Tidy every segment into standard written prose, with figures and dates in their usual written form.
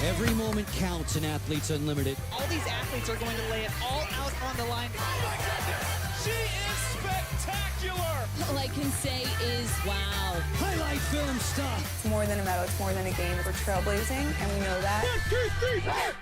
Every moment counts in Athletes Unlimited. All these athletes are going to lay it all out on the line. Oh my goodness! She is spectacular! All I can say is wow. Highlight film stuff. It's more than a medal, it's more than a game. We're trailblazing, and we know that. 1, 2, 3, fire!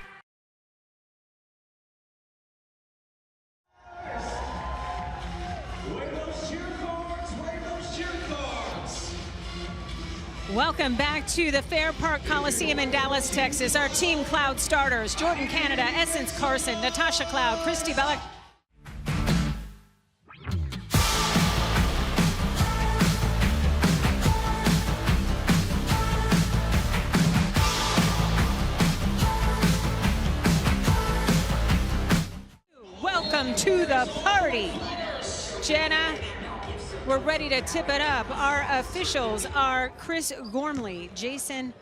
Welcome back to the Fair Park Coliseum in Dallas, Texas. Our Team Cloud starters: Jordan Canada, Essence Carson, Natasha Cloud, Christy Bellick. Welcome to the party, Jenna. We're ready to tip it up. Our officials are Chris Gormley, Jason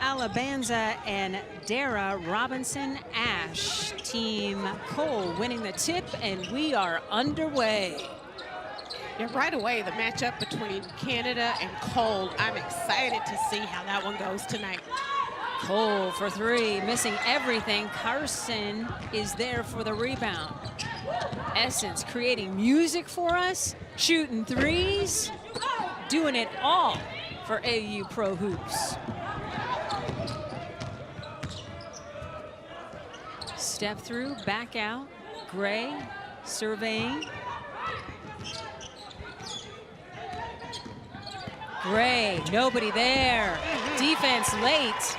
Alabanza, and Dara Robinson Ash. Team Cole winning the tip, and we are underway. Yeah, right away, the matchup between Canada and Cole. I'm excited to see how that one goes tonight. Cole for three, missing everything. Carson is there for the rebound. Essence creating music for us, shooting threes, doing it all for AU Pro Hoops. Step through, back out. Gray surveying. Gray, nobody there. Defense late,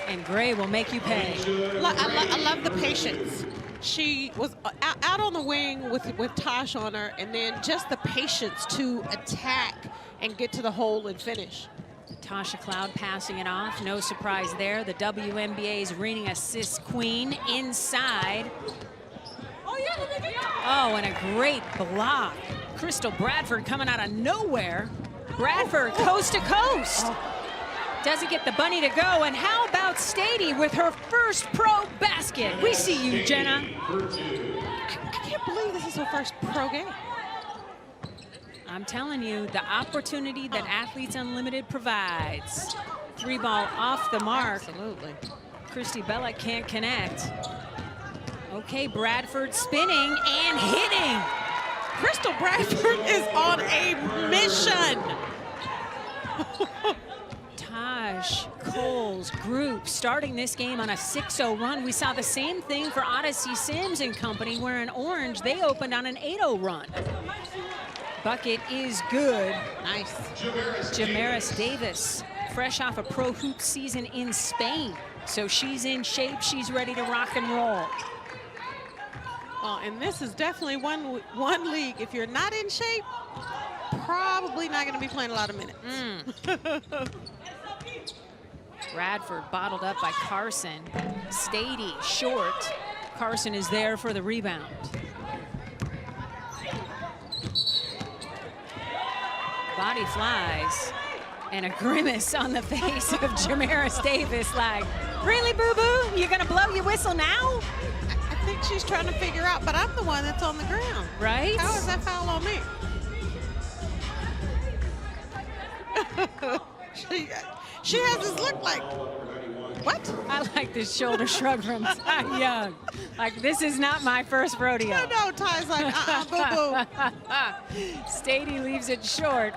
and Gray will make you pay. I love the patience. She was out on the wing with Tosh on her, and then just the patience to attack and get to the hole and finish. Tasha Cloud passing it off. No surprise there. The WNBA's reigning assist queen inside. Oh, and a great block. Crystal Bradford coming out of nowhere. Bradford coast to coast. Doesn't get the bunny to go. And how about Stady with her first pro basket? We see you, Jenna. I can't believe this is her first pro game. I'm telling you, the opportunity that Athletes Unlimited provides. Three ball off the mark. Absolutely. Christy Bellick can't connect. Okay, Bradford spinning and hitting. Crystal Bradford is on a mission. Taj Cole's group starting this game on a 6-0 run. We saw the same thing for Odyssey Sims and company, where in Orange they opened on an 8-0 run. Bucket is good. Nice. Jamaris Davis, fresh off a pro hoop season in Spain. So she's in shape, she's ready to rock and roll. Well, and this is definitely one league. If you're not in shape, probably not going to be playing a lot of minutes. Bradford bottled up by Carson. Stady short. Carson is there for the rebound. Body flies. And a grimace on the face of Jamaris Davis, like, really, boo-boo? You're gonna blow your whistle now? I think she's trying to figure out, but I'm the one that's on the ground. Right? How is that foul on me? She has this look like, what? I like this shoulder shrug from Ty Young. Like, this is not my first rodeo. No, Ty's like, boo-boo. Stady leaves it short.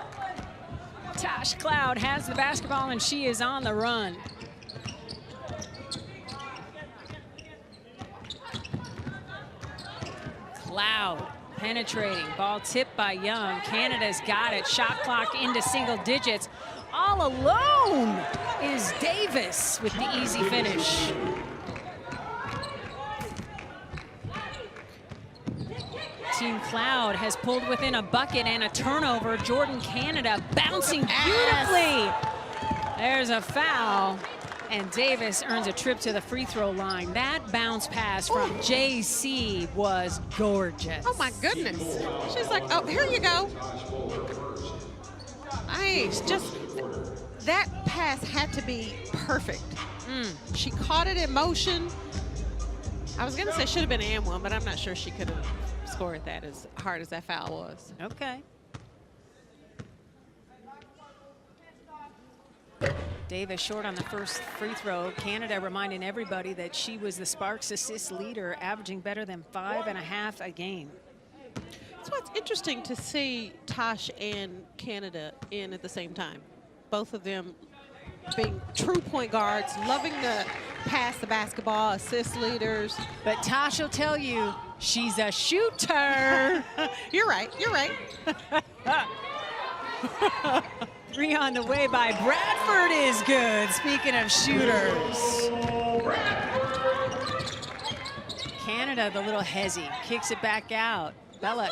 Tosh Cloud has the basketball, and she is on the run. Cloud penetrating, ball tipped by Young. Canada's got it, shot clock into single digits. All alone is Davis with the easy finish. Team Cloud has pulled within a bucket and a turnover. Jordan Canada bouncing beautifully. There's a foul, and Davis earns a trip to the free throw line. That bounce pass from JC was gorgeous. Oh my goodness. She's like, oh, here you go. Nice, just, that pass had to be perfect. She caught it in motion. I was gonna say should have been an and one, but I'm not sure she could have scored that as hard as that foul was. Okay. Davis short on the first free throw. Canada reminding everybody that she was the Sparks assist leader, averaging better than 5.5 a game. So it's interesting to see Tosh and Canada in at the same time. Both of them being true point guards, loving to pass the basketball, assist leaders. But Tosh will tell you she's a shooter. You're right. You're right. 3 on the way by Bradford is good. Speaking of shooters. Canada, the little hezzy, kicks it back out. Bella.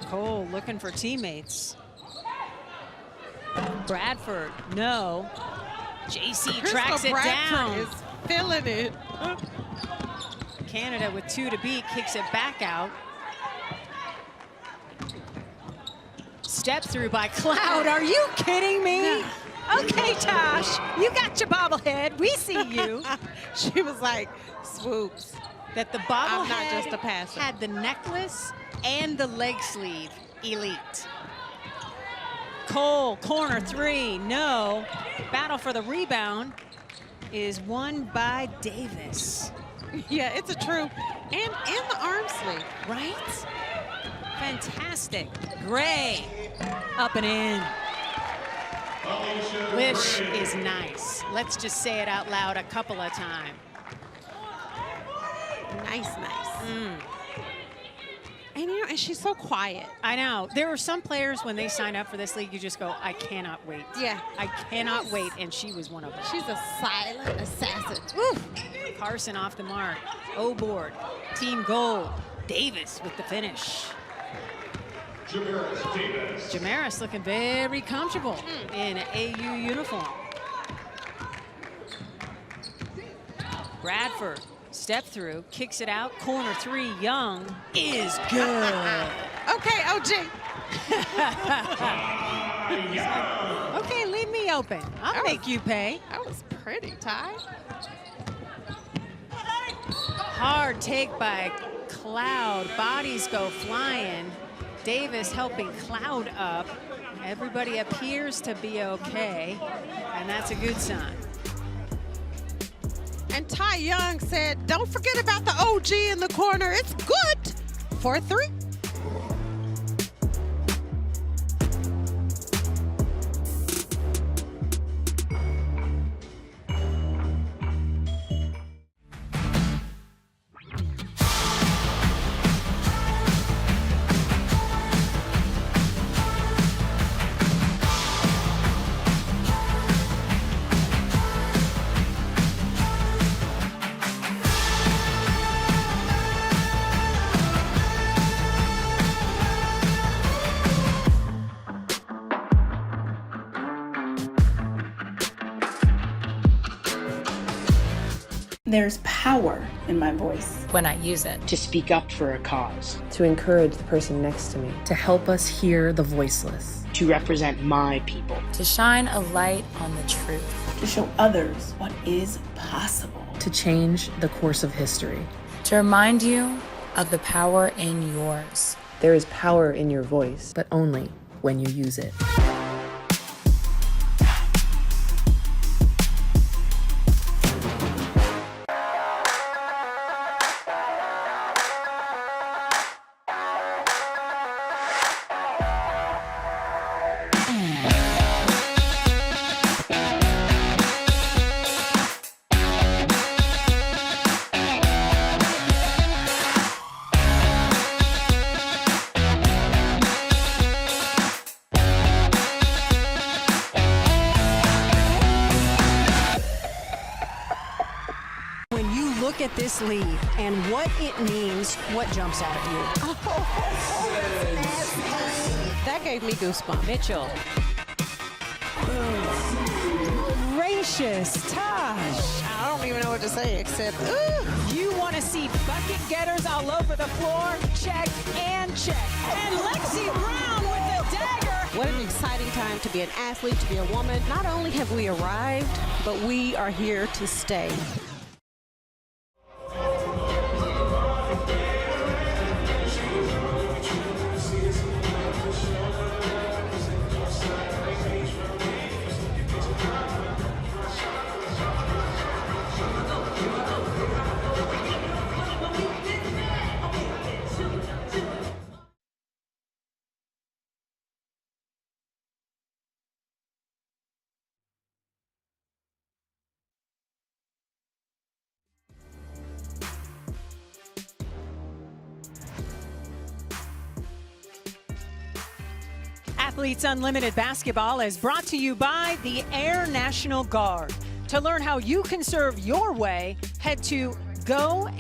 Cole looking for teammates. Bradford, no. JC tracks it down. Bradford is feeling it. Canada with 2 to beat, kicks it back out. Step through by Cloud. Are you kidding me? Okay, Tosh, you got your bobblehead. We see you. She was like, swoops. That the I'm not bobblehead just a passer. had the necklace and the leg sleeve. Elite. Cole, corner 3, no. Battle for the rebound is won by Davis. Yeah, it's a true. And in the arm sleeve. Right? Fantastic. Gray, up and in. Wish is nice. Let's just say it out loud a couple of times. Nice. And you know, and she's so quiet. I know. There were some players when they signed up for this league, you just go, I cannot wait. Yeah. I cannot wait, and she was one of them. She's a silent assassin. Woo. Carson off the mark. O-board. Team gold. Davis with the finish. Jamaris looking very comfortable in an AU uniform. Bradford, step through, kicks it out. Corner 3, Young is good. Okay, OG. Okay, leave me open. I'll make you pay. That was pretty, Ty. Hard take by Cloud. Bodies go flying. Davis helping Cloud up. Everybody appears to be okay, and that's a good sign. And Ty Young said, don't forget about the OG in the corner. It's good for 3. There's power in my voice. When I use it. To speak up for a cause. To encourage the person next to me. To help us hear the voiceless. To represent my people. To shine a light on the truth. To show others what is possible. To change the course of history. To remind you of the power in yours. There is power in your voice, but only when you use it. At this lead and what it means, what jumps out at you? That gave me goosebumps. Mitchell. Gracious Tosh. I don't even know what to say except, ooh. You want to see bucket getters all over the floor? Check and check. And Lexi Brown with the dagger. What an exciting time to be an athlete, to be a woman. Not only have we arrived, but we are here to stay. Athletes Unlimited Basketball is brought to you by the Air National Guard. To learn how you can serve your way, head to goang.com.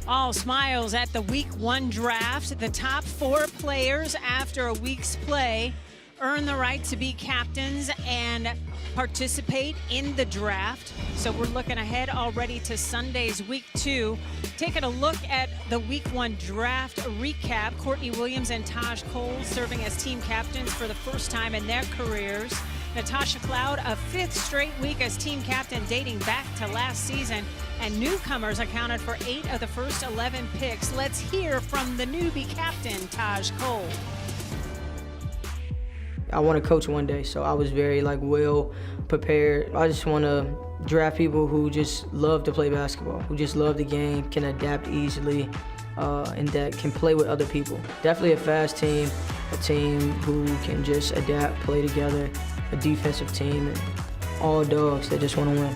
All smiles at the Week 1 draft. The top 4 players after a week's play earn the right to be captains and participate in the draft. So we're looking ahead already to Sunday's Week 2. Taking a look at the Week 1 draft recap. Courtney Williams and Taj Cole serving as team captains for the first time in their careers. Natasha Cloud, a 5th straight week as team captain dating back to last season. And newcomers accounted for 8 of the first 11 picks. Let's hear from the newbie captain, Taj Cole. I want to coach one day, so I was very well prepared. I just want to draft people who just love to play basketball, who just love the game, can adapt easily, and that can play with other people. Definitely a fast team, a team who can just adapt, play together, a defensive team, and all dogs that just want to win.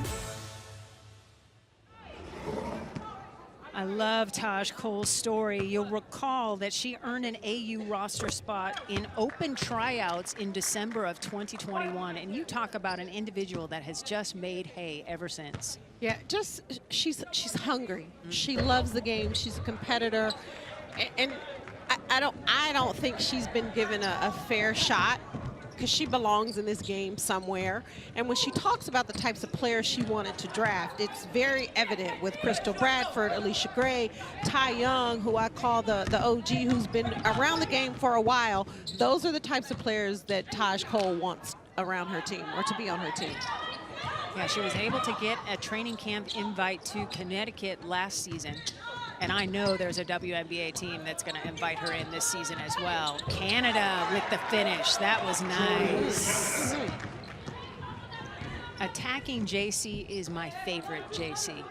I love Taj Cole's story. You'll recall that she earned an AU roster spot in open tryouts in December of 2021. And you talk about an individual that has just made hay ever since. Yeah, just she's hungry. She loves the game. She's a competitor, and I don't think she's been given a fair shot, because she belongs in this game somewhere. And when she talks about the types of players she wanted to draft, it's very evident with Crystal Bradford, Alicia Gray, Ty Young, who I call the OG, who's been around the game for a while. Those are the types of players that Taj Cole wants around her team, or to be on her team. Yeah, she was able to get a training camp invite to Connecticut last season. And I know there's a WNBA team that's going to invite her in this season as well. Canada with the finish. That was nice. Attacking JC is my favorite JC.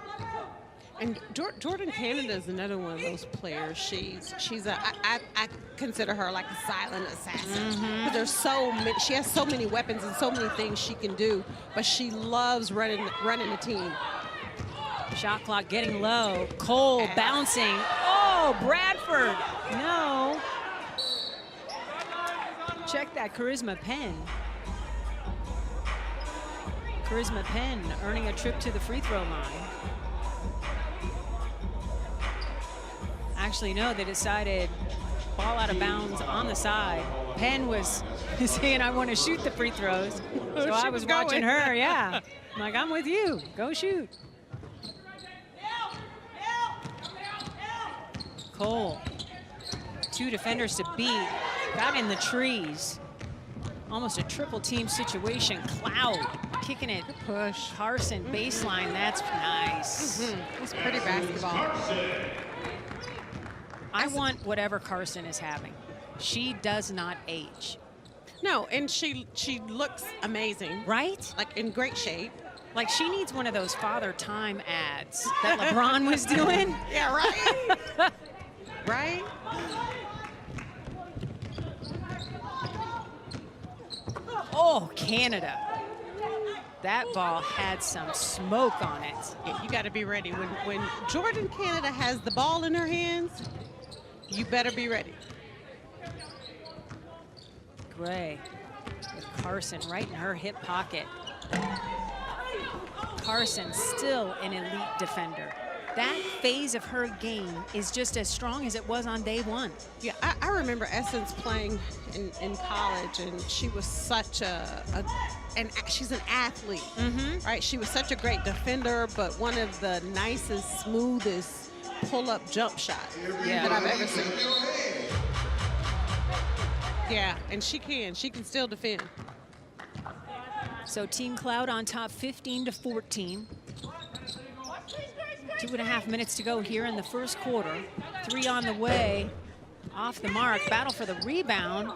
And Jordan Canada is another one of those players. I consider her like a silent assassin. But there's so many, she has so many weapons and so many things she can do, but she loves running the team. Shot clock getting low. Cole bouncing. Oh, Bradford. No. Check that, Charisma Penn. Charisma Penn earning a trip to the free throw line. Actually, no, they decided ball out of bounds on the side. Penn was saying, I want to shoot the free throws. So I was watching her, yeah. I'm like, I'm with you. Go shoot. Cole, 2 defenders to beat, got in the trees. Almost a triple team situation. Cloud kicking it. Good push. Carson baseline, that's nice. It's pretty basketball. I want whatever Carson is having. She does not age. No, and she looks amazing. Right? Like in great shape. Like she needs one of those Father Time ads that LeBron was doing. Yeah, right? Right? Oh, Canada. That ball had some smoke on it. Yeah, you got to be ready. When Jordan Canada has the ball in her hands, you better be ready. Gray with Carson right in her hip pocket. Carson still an elite defender. That phase of her game is just as strong as it was on day one. Yeah, I remember Essence playing in college, and she was such and she's an athlete, right? She was such a great defender, but one of the nicest, smoothest pull-up jump shots that I've ever seen. Yeah, and she can still defend. So Team Cloud on top 15-14. 2.5 minutes to go here in the first quarter. 3 on the way, off the mark. Battle for the rebound.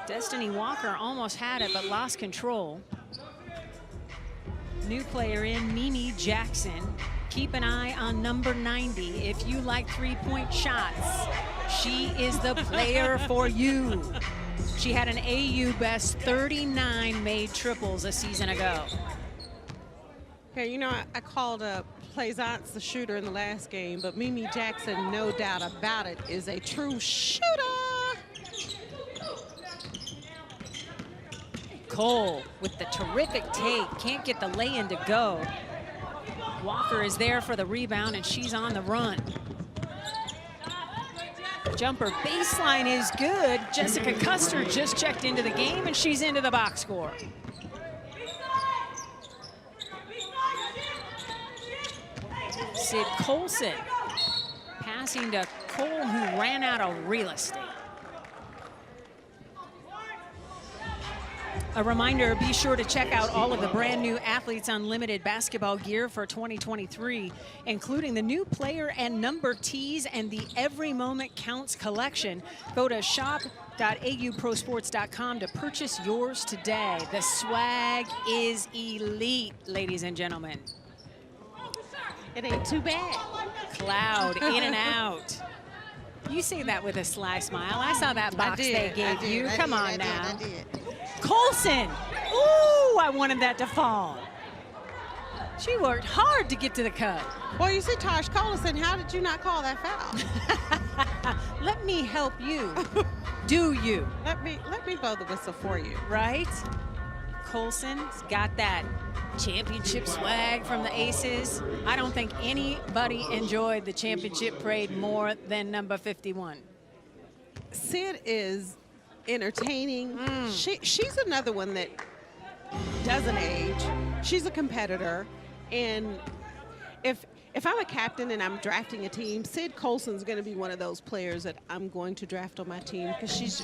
Destiny Walker almost had it, but lost control. New player in, Mimi Jackson. Keep an eye on number 90. If you like three-point shots, she is the player for you. She had an AU best 39 made triples a season ago. Okay, you know, I called up Plaisance, the shooter in the last game, but Mimi Jackson, no doubt about it, is a true shooter. Cole with the terrific take, can't get the lay-in to go. Walker is there for the rebound, and she's on the run. Jumper baseline is good. Jessica Custer just checked into the game, and she's into the box score. Sid Colson passing to Cole, who ran out of real estate. A reminder, be sure to check out all of the brand new Athletes Unlimited basketball gear for 2023, including the new player and number tees and the Every Moment Counts collection. Go to shop.auprosports.com to purchase yours today. The swag is elite, ladies and gentlemen. It ain't too bad. Cloud in and out. You say that with a sly smile. I saw that box they gave you. Come on now. Colson. Ooh, I wanted that to fall. She worked hard to get to the cut. Well, you see Tosh Collison, how did you not call that foul? Let me help you. Do you? Let me blow the whistle for you. Right? Colson's got that championship swag from the Aces. I don't think anybody enjoyed the championship parade more than number 51. Sid is entertaining. She's another one that doesn't age. She's a competitor, and if I'm a captain and I'm drafting a team, Sid Colson's going to be one of those players that I'm going to draft on my team because she's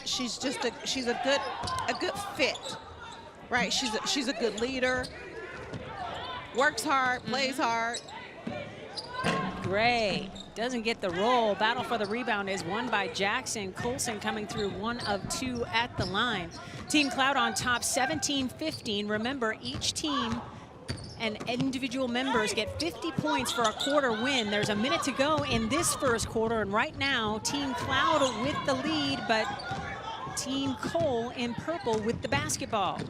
a good fit, right? She's a good leader, works hard, plays hard. Gray doesn't get the roll. Battle for the rebound is won by Jackson. Colson coming through 1 of 2 at the line. Team Cloud on top 17-15. Remember, each team and individual members get 50 points for a quarter win. There's a minute to go in this first quarter, and right now Team Cloud with the lead, but Team Cole in purple with the basketball.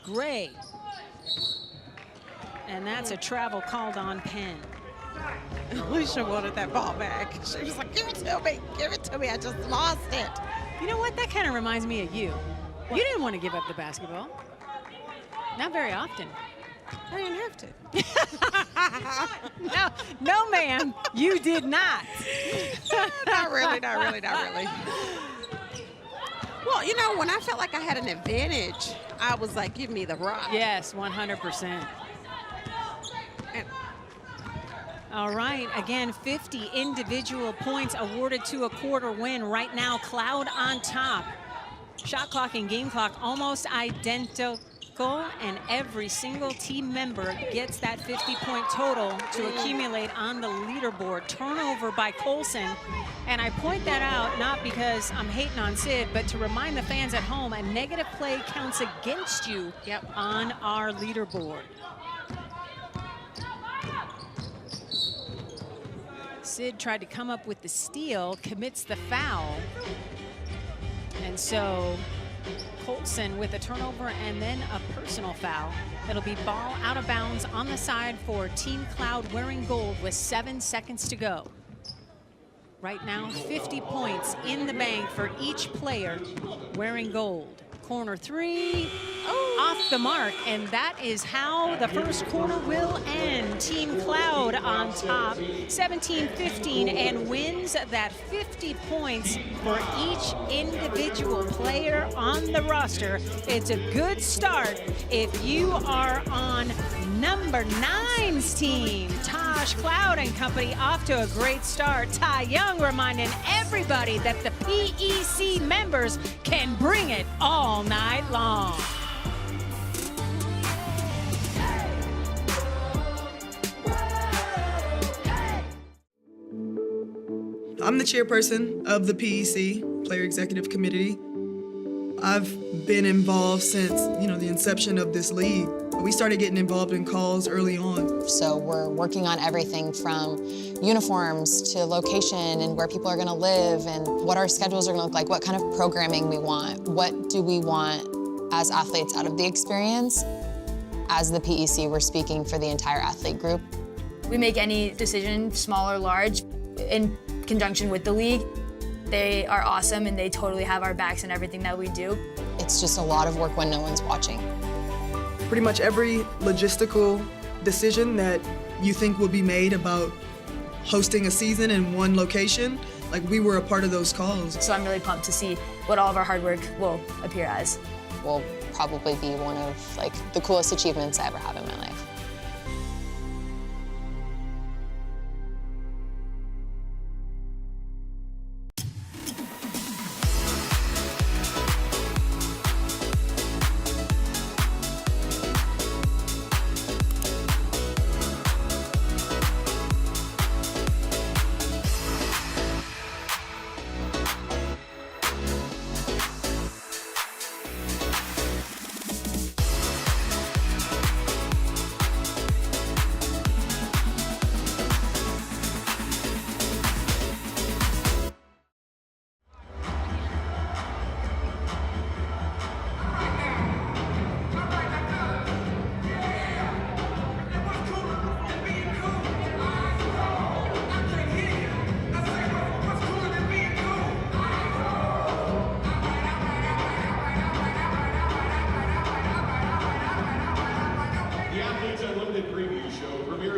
Gray. And that's a travel called on Penn. Alicia wanted that ball back. She was like, give it to me, I just lost it. You know what, that kind of reminds me of you. What? You didn't want to give up the basketball. Not very often. I didn't have to. No ma'am, you did not. Not really. Well, you know, when I felt like I had an advantage, I was like, give me the rock. Yes, 100%. All right, again, 50 individual points awarded to a quarter win. Right now, Cloud on top. Shot clock and game clock almost identical, and every single team member gets that 50-point total to accumulate on the leaderboard. Turnover by Colson, and I point that out not because I'm hating on Sid, but to remind the fans at home, a negative play counts against you on our leaderboard. Sid tried to come up with the steal, commits the foul. And so Colson with a turnover and then a personal foul. It'll be ball out of bounds on the side for Team Cloud wearing gold with 7 seconds to go. Right now, 50 points in the bank for each player wearing gold. Corner three, off the mark, and that is how the first quarter will end. Team Cloud on top, 17-15, and wins that 50 points for each individual player on the roster. It's a good start if you are on number 9's team. Tosh Cloud and company off to a great start. Ty Young reminding everybody that the PEC members can bring it all night long. I'm the chairperson of the PEC, Player Executive Committee. I've been involved since, the inception of this league. We started getting involved in calls early on. So we're working on everything from uniforms to location and where people are gonna live and what our schedules are gonna look like, what kind of programming we want, what do we want as athletes out of the experience. As the PEC, we're speaking for the entire athlete group. We make any decision, small or large, in conjunction with the league. They are awesome and they totally have our backs in everything that we do. It's just a lot of work when no one's watching. Pretty much every logistical decision that you think will be made about hosting a season in one location, like we were a part of those calls. So I'm really pumped to see what all of our hard work will appear as. Will probably be one of like the coolest achievements I ever have in my life.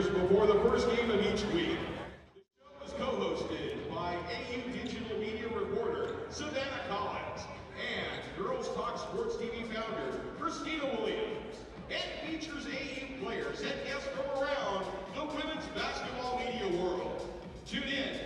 Before the first game of each week. The show is co-hosted by AU Digital Media reporter Savannah Collins and Girls Talk Sports TV founder Christina Williams, and features AU players and guests from around the women's basketball media world. Tune in.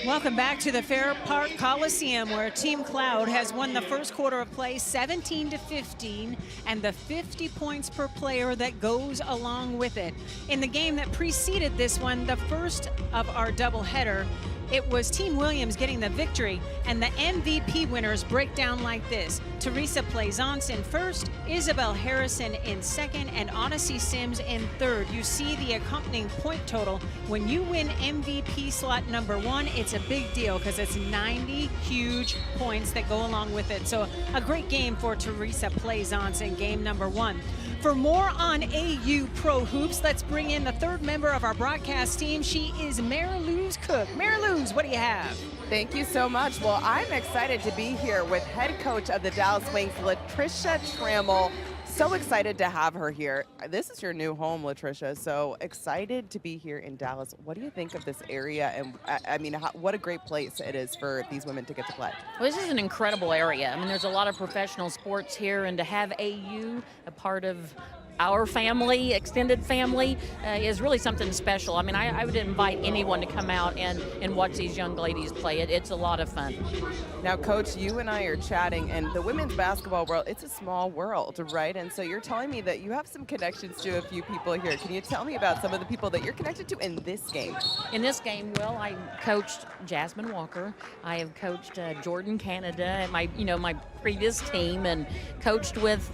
Welcome back to the Fair Park Coliseum, where Team Cloud has won the first quarter of play 17-15, and the 50 points per player that goes along with it. In the game that preceded this one, the first of our doubleheader, it was Team Williams getting the victory, and the MVP winners break down like this. Teresa Plaisance in first, Isabel Harrison in second, and Odyssey Sims in third. You see the accompanying point total. When you win MVP slot number one, it's a big deal because it's 90 huge points that go along with it. So a great game for Teresa Plaisance in game number one. For more on AU Pro Hoops, let's bring in the third member of our broadcast team. She is Mary Luz Cook. Mary Luz, what do you have? Thank you so much. Well, I'm excited to be here with head coach of the Dallas Wings, Latricia Trammell. So excited to have her here. This is your new home, Latricia, so excited to be here in Dallas. What do you think of this area? And I mean, what a great place it is for these women to get to play. Well, this is an incredible area. I mean, there's a lot of professional sports here, and to have AU a part of our family, extended family, is really something special. I mean, I would invite anyone to come out and watch these young ladies play. It's a lot of fun. Now, Coach, you and I are chatting, and the women's basketball world, it's a small world, right? And so you're telling me that you have some connections to a few people here. Can you tell me about some of the people that you're connected to in this game? In this game, well, I coached Jasmine Walker. I have coached Jordan Canada at my previous team, and coached with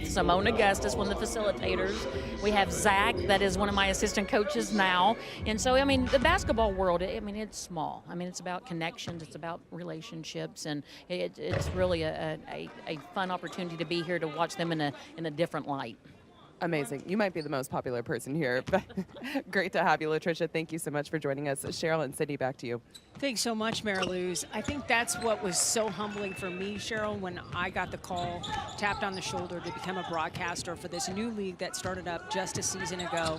Simone Augustus, one of the facilitators. We have Zach, that is one of my assistant coaches now. And so, I mean, the basketball world, I mean, it's small. I mean, it's about connections, it's about relationships, and it's really a fun opportunity to be here to watch them in a different light. Amazing. You might be the most popular person here, but great to have you, Latricia. Thank you so much for joining us. Cheryl and Sydney, back to you. Thanks so much, Mary Luz. I think that's what was so humbling for me, Cheryl, when I got the call, tapped on the shoulder to become a broadcaster for this new league that started up just a season ago.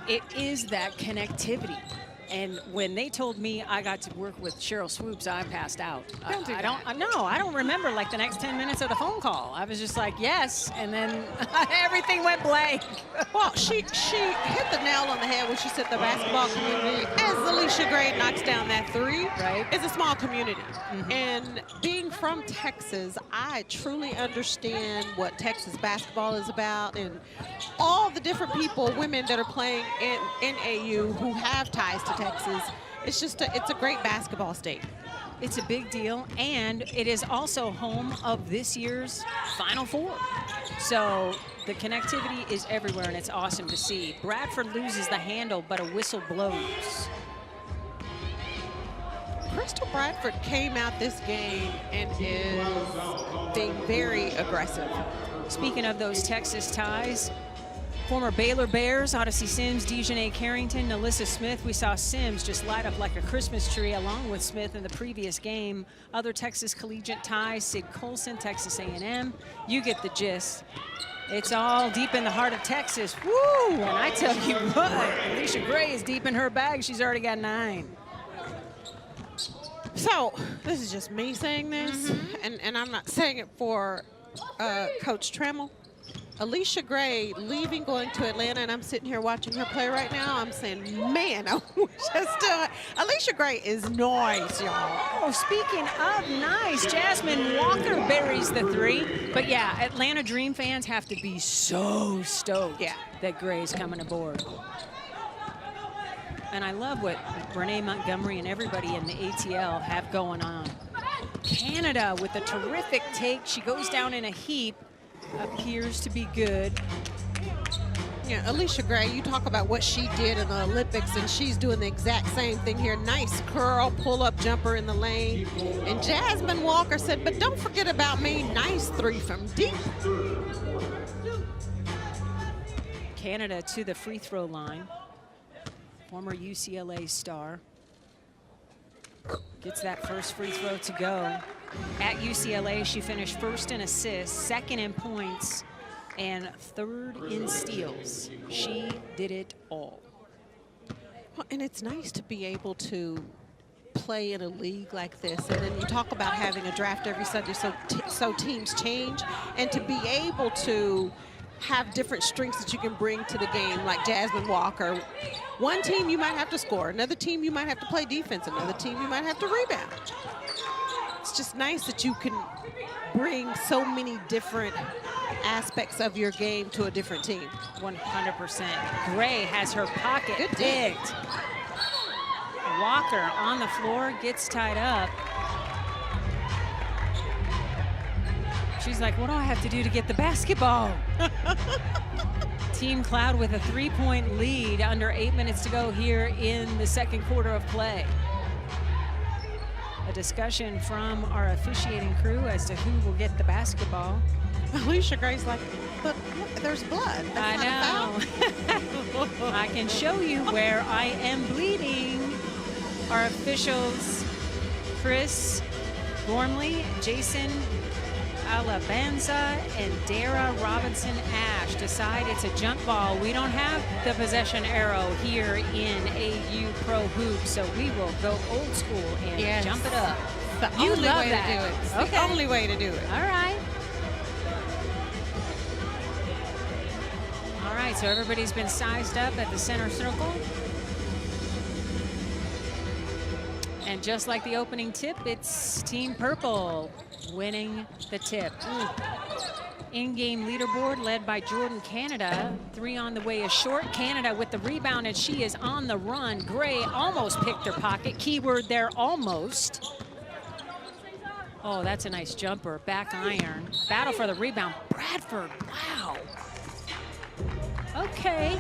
It is that connectivity. And when they told me I got to work with Cheryl Swoops, I passed out. I don't remember like the next 10 minutes of the phone call. I was just like, yes, and then everything went blank. Well, she hit the nail on the head when she said the basketball community, as Alicia Gray knocks down that three, right, is a small community. Mm-hmm. And being from Texas, I truly understand what Texas basketball is about, and all the different people, women that are playing in AU who have ties to Texas. It's just it's a great basketball state. It's a big deal, and it is also home of this year's Final Four. So the connectivity is everywhere, and it's awesome to see. Bradford loses the handle, but a whistle blows. Crystal Bradford came out this game and is being very aggressive. Speaking of those Texas ties, Former Baylor Bears, Odyssey Sims, Dejanay Carrington, Alyssa Smith. We saw Sims just light up like a Christmas tree along with Smith in the previous game. Other Texas collegiate ties, Sid Colson, Texas A&M. You get the gist. It's all deep in the heart of Texas. Woo! And I tell you what, Alicia Gray is deep in her bag. She's already got 9. So this is just me saying this, and I'm not saying it for Coach Trammell. Alicia Gray leaving, going to Atlanta, and I'm sitting here watching her play right now. I'm saying, man, I wish I still. Alicia Gray is nice, y'all. Oh, speaking of nice, Jasmine Walker buries the 3. But yeah, Atlanta Dream fans have to be so stoked that Gray's coming aboard. And I love what Renee Montgomery and everybody in the ATL have going on. Canada with a terrific take. She goes down in a heap. Appears to be good. Yeah, Alicia Gray, you talk about what she did in the Olympics, and she's doing the exact same thing here. Nice curl, pull-up jumper in the lane. And Jasmine Walker said, but don't forget about me. Nice 3 from deep. Canada to the free throw line. Former UCLA star. Gets that first free throw to go. At UCLA, she finished 1st in assists, 2nd in points, and 3rd in steals. She did it all. Well, and it's nice to be able to play in a league like this. And then you talk about having a draft every Sunday, so teams change. And to be able to have different strengths that you can bring to the game, like Jasmine Walker. One team you might have to score, another team you might have to play defense, another team you might have to rebound. It's just nice that you can bring so many different aspects of your game to a different team. 100%. Gray has her pocket digged. Walker on the floor, gets tied up. She's like, what do I have to do to get the basketball? Team Cloud with a 3-point lead under 8 minutes to go here in the second quarter of play. A discussion from our officiating crew as to who will get the basketball. Alicia Gray's like, but look, there's blood. That's I know. I can show you where I am bleeding. Our officials, Chris Gormley, Jason Alabanza, and Dara Robinson Ash decide it's a jump ball. We don't have the possession arrow here in AU Pro Hoops, so we will go old school and jump it up. The only way to do it. It's the only way to do it. All right. All right, so everybody's been sized up at the center circle. And just like the opening tip, it's Team Purple winning the tip. In-game leaderboard led by Jordan Canada. 3 on the way is short. Canada with the rebound, and she is on the run. Gray almost picked her pocket. Keyword there, almost. Oh, that's a nice jumper. Back iron. Battle for the rebound. Bradford, wow. Okay.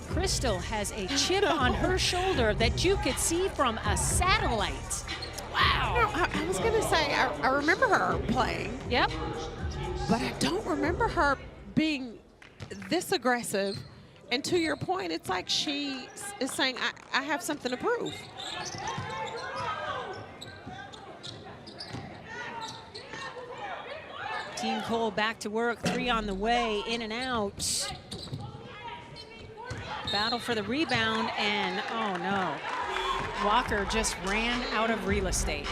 Crystal has a chip on her shoulder that you could see from a satellite. Wow. I was going to say, I remember her playing. Yep. But I don't remember her being this aggressive. And to your point, it's like she is saying, I have something to prove. Team Cole back to work. 3 on the way, in and out. Battle for the rebound, and oh no. Walker just ran out of real estate.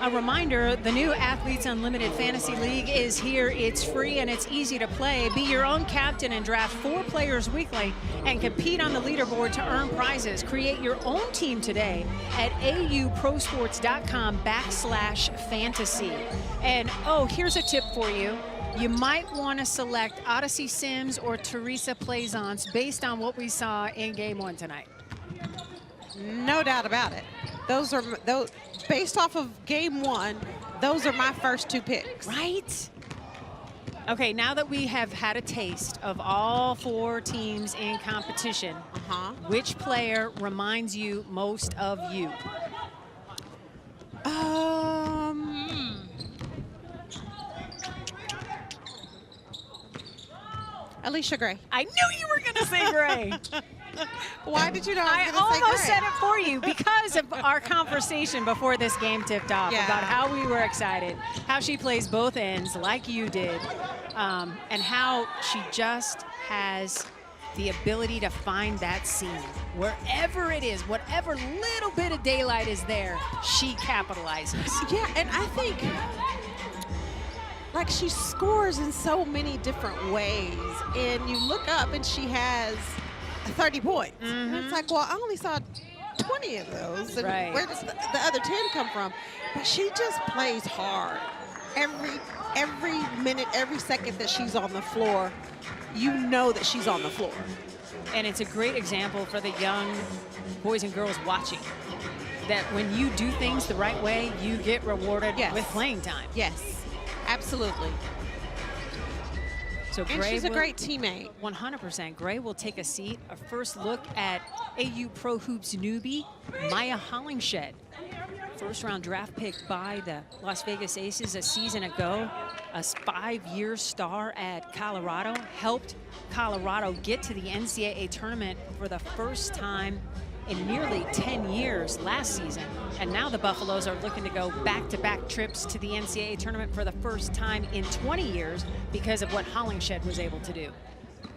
A reminder, the new Athletes Unlimited Fantasy League is here. It's free and it's easy to play. Be your own captain and draft 4 players weekly and compete on the leaderboard to earn prizes. Create your own team today at auprosports.com/fantasy. And oh, here's a tip for you. You might want to select Odyssey Sims or Teresa Plaisance based on what we saw in Game 1 tonight. No doubt about it. Those based off of Game 1, those are my first 2 picks. Right? Okay, now that we have had a taste of all 4 teams in competition, which player reminds you most of you? Alicia Gray. I knew you were going to say Gray. Why did you know I I was going to say almost Gray? said it for you because of our conversation before this game tipped off about how we were excited, how she plays both ends like you did, and how she just has the ability to find that seam. Wherever it is, whatever little bit of daylight is there, she capitalizes. Yeah, and I think like she scores in so many different ways, and you look up and she has 30 points. And it's like, well, I only saw 20 of those. And Right. where does the other 10 come from? But she just plays hard. Every minute, every second that she's on the floor, you know that she's on the floor. And it's a great example for the young boys and girls watching that when you do things the right way, you get rewarded with playing time. Yes, absolutely. So And Gray she's a will- great teammate. 100%. Gray will take a seat. A first look at AU Pro Hoops newbie, Maya Hollingshed. First-round draft pick by the Las Vegas Aces a season ago. A 5-year star at Colorado. Helped Colorado get to the NCAA tournament for the first time in nearly 10 years last season. And now the Buffaloes are looking to go back-to-back trips to the NCAA tournament for the first time in 20 years because of what Hollingshed was able to do.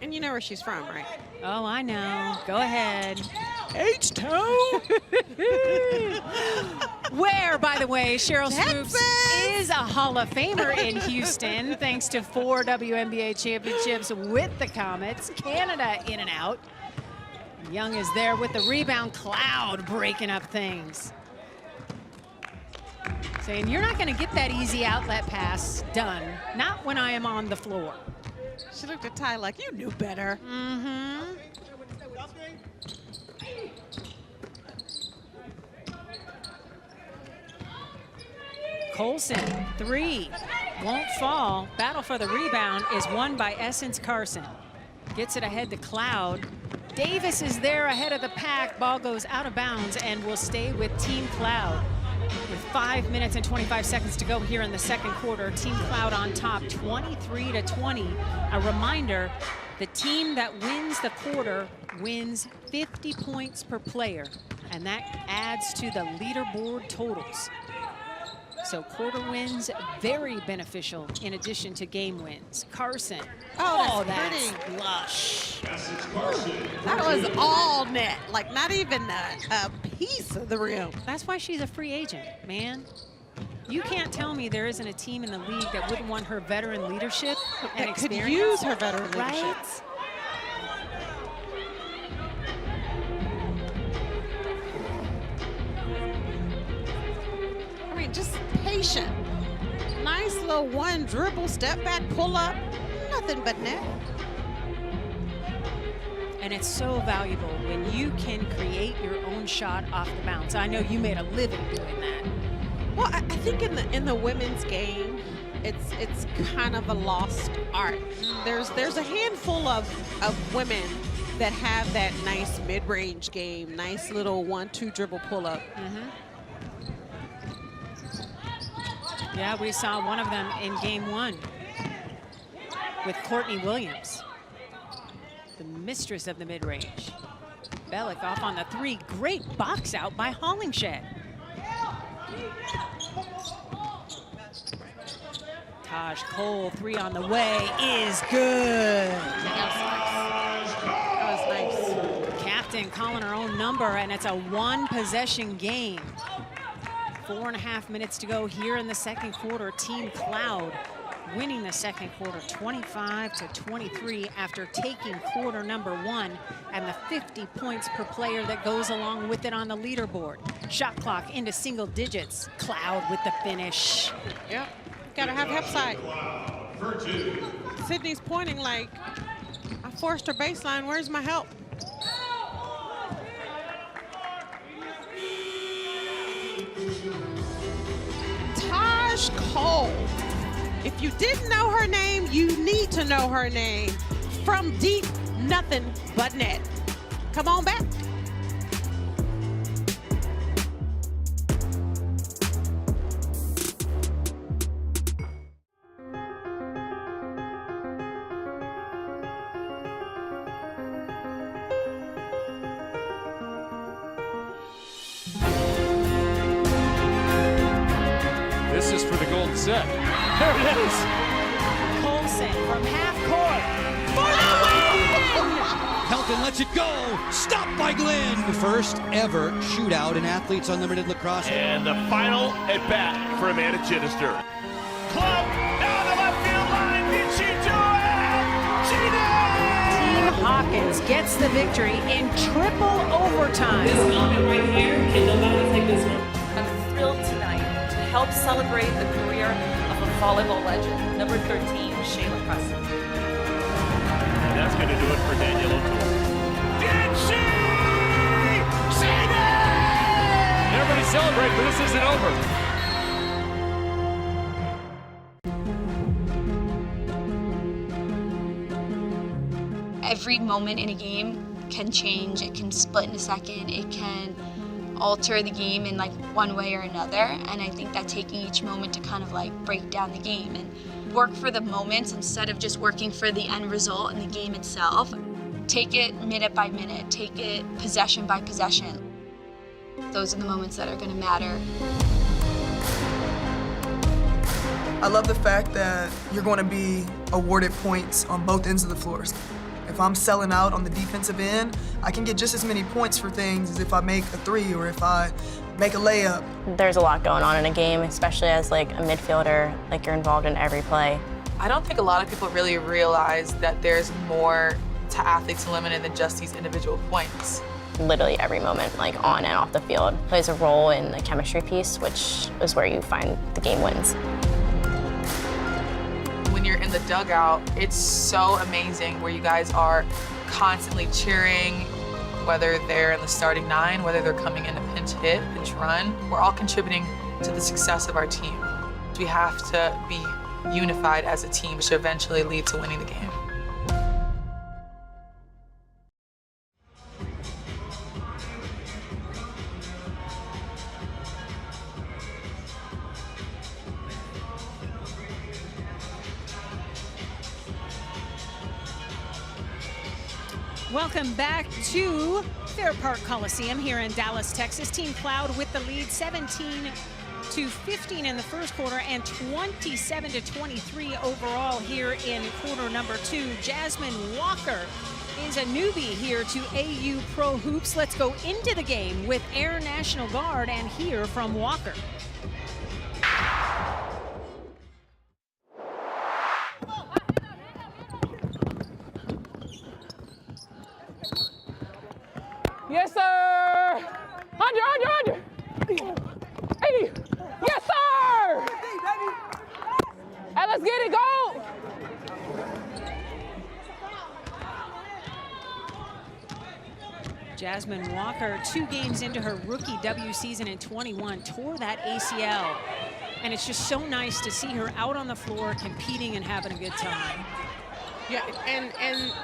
And you know where she's from, right? Oh, I know. Go ahead. H-Town. Where, by the way, Cheryl Swoops is a Hall of Famer in Houston, thanks to 4 WNBA championships with the Comets. Canada in and out. Young is there with the rebound. Cloud breaking up things. Saying, you're not going to get that easy outlet pass done. Not when I am on the floor. She looked at Ty like, you knew better. Mm-hmm. Colson, 3, won't fall. Battle for the rebound is won by Essence Carson. Gets it ahead to Cloud. Davis is there ahead of the pack. Ball goes out of bounds and will stay with Team Cloud. With 5 minutes and 25 seconds to go here in the second quarter, Team Cloud on top, 23-20. A reminder, the team that wins the quarter wins 50 points per player, and that adds to the leaderboard totals. So quarter wins, very beneficial in addition to game wins. Carson. Oh, that's pretty. lush. That was all net, like not even a piece of the rim. That's why she's a free agent, man. You can't tell me there isn't a team in the league that wouldn't want her veteran leadership and That could experience. use her veteran right? leadership. I mean, just patient. Nice little one dribble, step back, pull up, nothing but net. And it's so valuable when you can create your own shot off the bounce. I know you made a living doing that. Well, I think in the women's game, it's kind of a lost art. There's a handful of women that have that nice mid-range game, nice little 1-2 dribble pull-up. Yeah, we saw one of them in game 1 with Courtney Williams, the mistress of the mid-range. Bellick off on the 3. Great box out by Hollingshed. Taj Cole, 3 on the way, is good. That was nice. Captain calling her own number, and it's a 1-possession game. 4.5 minutes to go here in the second quarter. Team Cloud winning the second quarter 25-23 after taking quarter number 1 and the 50 points per player that goes along with it on the leaderboard. Shot clock into single digits. Cloud with the finish. Yep, gotta have help side. Sydney's pointing like, I forced her baseline, where's my help? Taj Cole. If you didn't know her name, you need to know her name. From deep, nothing but net. Come on back. This is for the golden set. There it is. Colson from half court for the win! Pelton lets it go. Stopped by Glenn. The first ever shootout in Athletes Unlimited lacrosse. And the final at bat for Amanda Chittister. Club down the left field line. Did she do it? She did! Team Hawkins gets the victory in triple overtime. This moment right here, can nobody take this one? I'm thrilled tonight to help celebrate the career of a volleyball legend, number 13, Shayla Preston. And that's going to do it for Danielle O'Toole. Did she? She did! Everybody celebrate, but this isn't over. Every moment in a game can change. It can split in a second. It can alter the game in like one way or another. And I think that taking each moment to kind of like break down the game and work for the moments instead of just working for the end result and the game itself. Take it minute by minute. Take it possession by possession. Those are the moments that are going to matter. I love the fact that you're going to be awarded points on both ends of the floors. If I'm selling out on the defensive end, I can get just as many points for things as if I make a three or if I make a layup. There's a lot going on in a game, especially as like a midfielder, like you're involved in every play. I don't think a lot of people really realize that there's more to Athletes Unlimited than just these individual points. Literally every moment, like on and off the field, plays a role in the chemistry piece, which is where you find the game wins. When you're in the dugout, it's so amazing where you guys are constantly cheering, whether they're in the starting nine, whether they're coming in a pinch hit, pinch run. We're all contributing to the success of our team. We have to be unified as a team, which eventually lead to winning the game. Welcome back to Fair Park Coliseum here in Dallas, Texas. Team Cloud with the lead, 17-15 in the first quarter and 27-23 overall here in quarter number 2. Jasmine Walker is a newbie here to AU Pro Hoops. Let's go into the game with Air National Guard and hear from Walker. Yes, sir! 100! 80! Yes, sir! Hey, let's get it, go! Jasmine Walker, 2 games into her rookie W season in 21, tore that ACL. And it's just so nice to see her out on the floor competing and having a good time. Yeah, and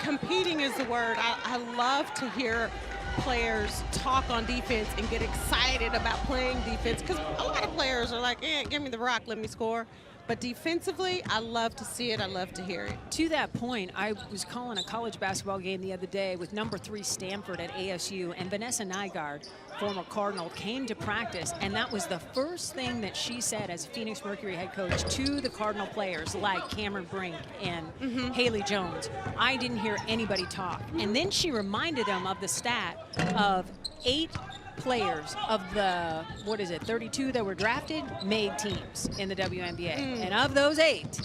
competing is the word. I love to hear players talk on defense and get excited about playing defense, because a lot of players are like, give me the rock, let me score. But defensively, I love to see it. I love to hear it. To that point, I was calling a college basketball game the other day with number 3 Stanford at ASU, and Vanessa Nygaard, former Cardinal, came to practice, and that was the first thing that she said as Phoenix Mercury head coach to the Cardinal players like Cameron Brink and Haley Jones. I didn't hear anybody talk. And then she reminded them of the stat of 8 players of the, 32 that were drafted, made teams in the WNBA. And of those 8,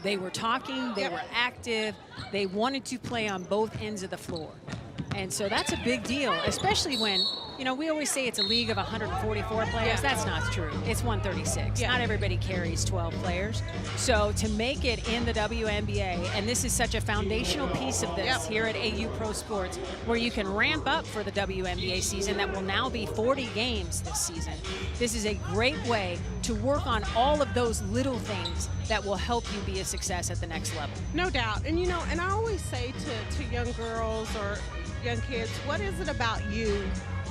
they were talking, they were active, they wanted to play on both ends of the floor. And so that's a big deal, especially when, you know, we always say it's a league of 144 players. That's not true. It's 136. Not everybody carries 12 players. So to make it in the WNBA, and this is such a foundational piece of this here at AU Pro Sports, where you can ramp up for the WNBA season that will now be 40 games this season. This is a great way to work on all of those little things that will help you be a success at the next level. No doubt. And, you know, and I always say to young girls or young kids, what is it about you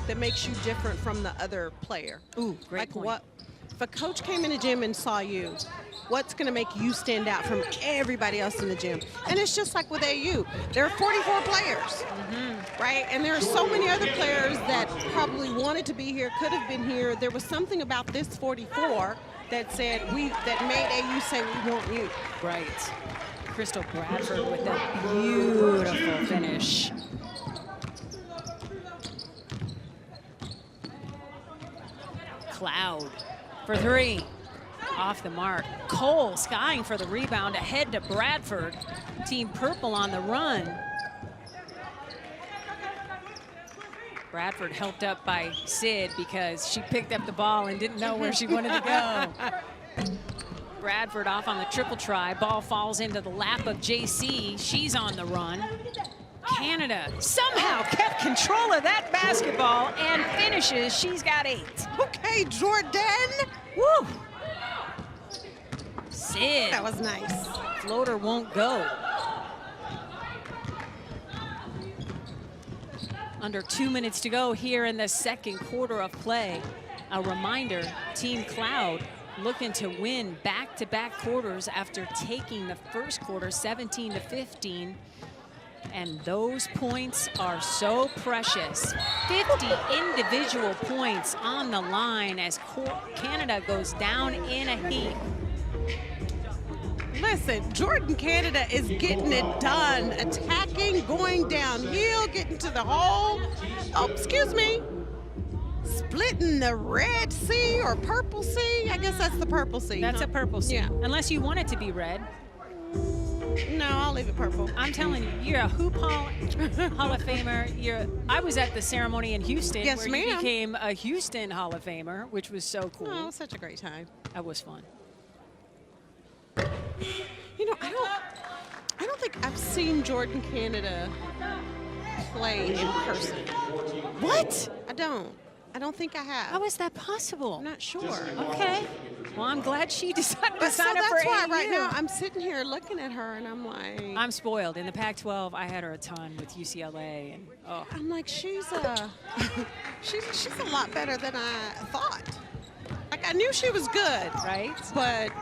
that makes you different from the other player? Ooh, great point. What, if a coach came in the gym and saw you, what's going to make you stand out from everybody else in the gym? And it's just like with AU. There are 44 players, right? And there are so many other players that probably wanted to be here, could have been here. There was something about this 44 that said that made AU say we want you. Right. Crystal Bradford with a beautiful finish. Cloud for three. Off the mark. Cole skying for the rebound, ahead to Bradford. Team Purple on the run. Bradford helped up by Sid because she picked up the ball and didn't know where she wanted to go. Bradford off on the triple try. Ball falls into the lap of JC. She's on the run. Canada somehow kept control of that basketball and finishes. She's got 8. Okay, Jordan. Woo! Sid. That was nice. Floater won't go. Under 2 minutes to go here in the second quarter of play. A reminder, Team Cloud looking to win back-to-back quarters after taking the first quarter 17-15. And those points are so precious. 50 individual points on the line as Canada goes down in a heap. Listen, Jordan Canada is getting it done. Attacking, going downhill, getting to the hole. Oh, excuse me. Splitting the red C or purple C. I guess that's the purple C. That's a purple C. Yeah. Unless you want it to be red. No, I'll leave it purple. I'm telling you, you're a Hoop Hall of Famer. I was at the ceremony in Houston Yes, where you ma'am. became a Houston Hall of Famer, which was so cool. Oh, it was such a great time. That was fun. You know, I don't think I've seen Jordan Canada play in person. What? I don't think I have. How is that possible? I'm not sure. Okay. Well, I'm glad she decided to But so sign up for that's why AU. right now I'm sitting here looking at her and I'm like, I'm spoiled. In the Pac-12, I had her a ton with UCLA, and oh, I'm like, she's she's a lot better than I thought. Like I knew she was good, right? But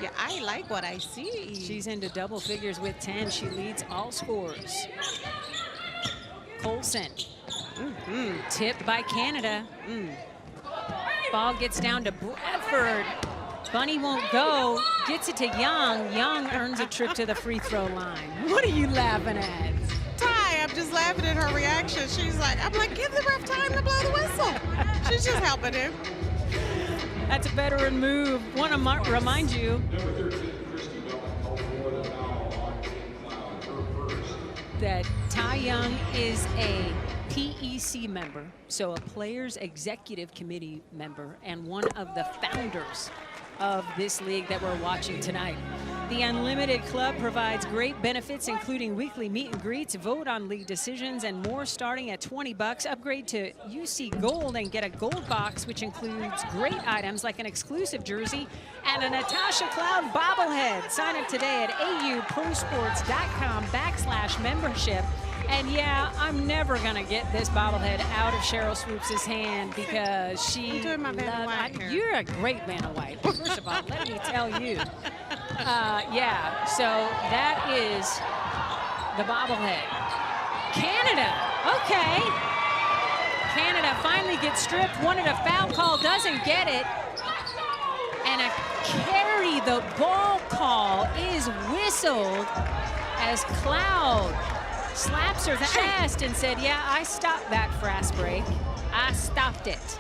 yeah, I like what I see. She's into double figures with 10. She leads all scorers. Colson. Tipped by Canada. Ball gets down to Bradford. Bunny won't go. Gets it to Young. Young earns a trip to the free throw line. What are you laughing at? Ty, I'm just laughing at her reaction. She's like, I'm like, give the ref time to blow the whistle. She's just helping him. That's a veteran move. Want to remind you that Ty Young is a PEC member, so a Players Executive Committee member, and one of the founders of this league that we're watching tonight. The Unlimited Club provides great benefits, including weekly meet and greets, vote on league decisions, and more starting at $20. Upgrade to UC Gold and get a gold box, which includes great items like an exclusive jersey and a Natasha Cloud bobblehead. Sign up today at auprosports.com/membership. And yeah, I'm never gonna get this bobblehead out of Cheryl Swoops' hand because she. I'm doing my Vanna White here. You're a great Vanna White. First of all, let me tell you. Yeah, so that is the bobblehead. Canada, okay. Canada finally gets stripped, wanted a foul call, doesn't get it. And a carry the ball call is whistled as Cloud slaps her chest and said, yeah, I stopped that fast break. I stopped it.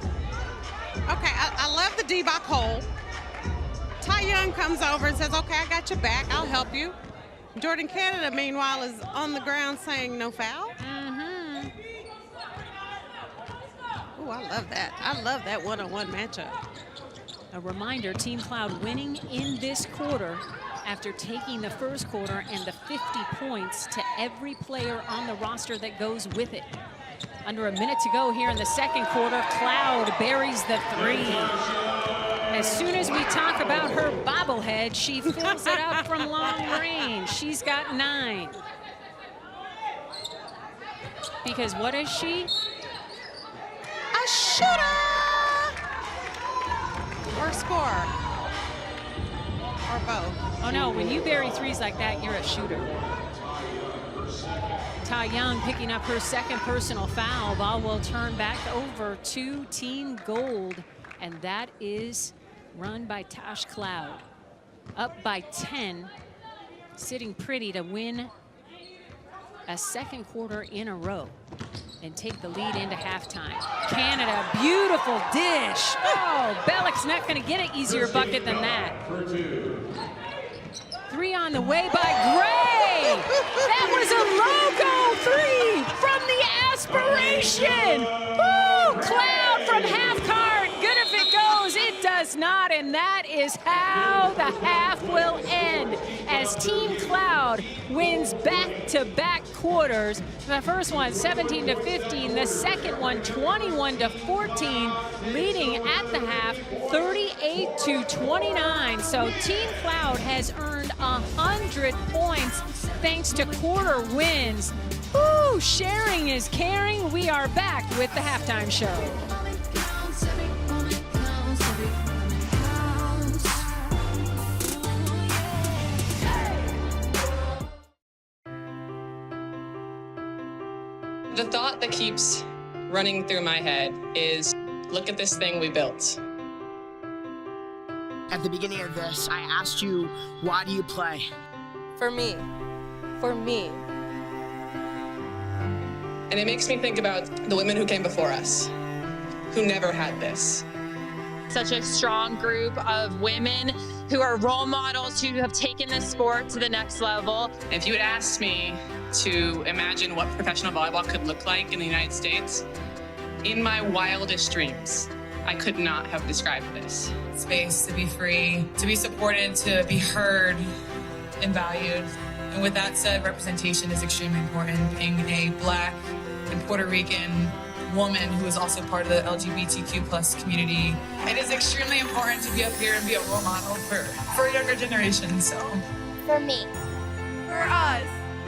Okay, I love the D by Cole. Ty Young comes over and says, okay, I got your back. I'll help you. Jordan Canada, meanwhile, is on the ground saying no foul. Oh, I love that. I love that one-on-one matchup. A reminder, Team Cloud winning in this quarter after taking the first quarter and the 50 points to every player on the roster that goes with it. Under a minute to go here in the second quarter, Cloud buries the 3. As soon as we talk about her bobblehead, she fills it up from long range. She's got 9. Because what is she? A shooter! Or scorer. Or both. Oh no, when you bury 3s like that, you're a shooter. Ty Young picking up her second personal foul. Ball will turn back over to Team Gold. And that is run by Tosh Cloud. Up by 10, sitting pretty to win a second quarter in a row and take the lead into halftime. Canada, beautiful dish. Oh, Bellick's not going to get an easier bucket than that. 3 on the way by Gray. That was a logo 3 from the aspiration. Woo! Cloud from half court. Good if it goes. It does not, and that is how the half will end as Team Cloud wins back-to-back quarters. The first one 17-15, the second one 21-14, leading at the half 38-29. So Team Cloud has earned 100 points thanks to quarter wins. Woo, sharing is caring. We are back with the halftime show. The thought that keeps running through my head is, look at this thing we built. At the beginning of this, I asked you, why do you play? For me. For me. And it makes me think about the women who came before us, who never had this. Such a strong group of women who are role models who have taken this sport to the next level. If you had asked me to imagine what professional volleyball could look like in the United States, in my wildest dreams, I could not have described this. Space to be free, to be supported, to be heard and valued. And with that said, representation is extremely important. Being a Black and Puerto Rican woman who is also part of the LGBTQ plus community, it is extremely important to be up here and be a role model for younger generations. So, For me. for us.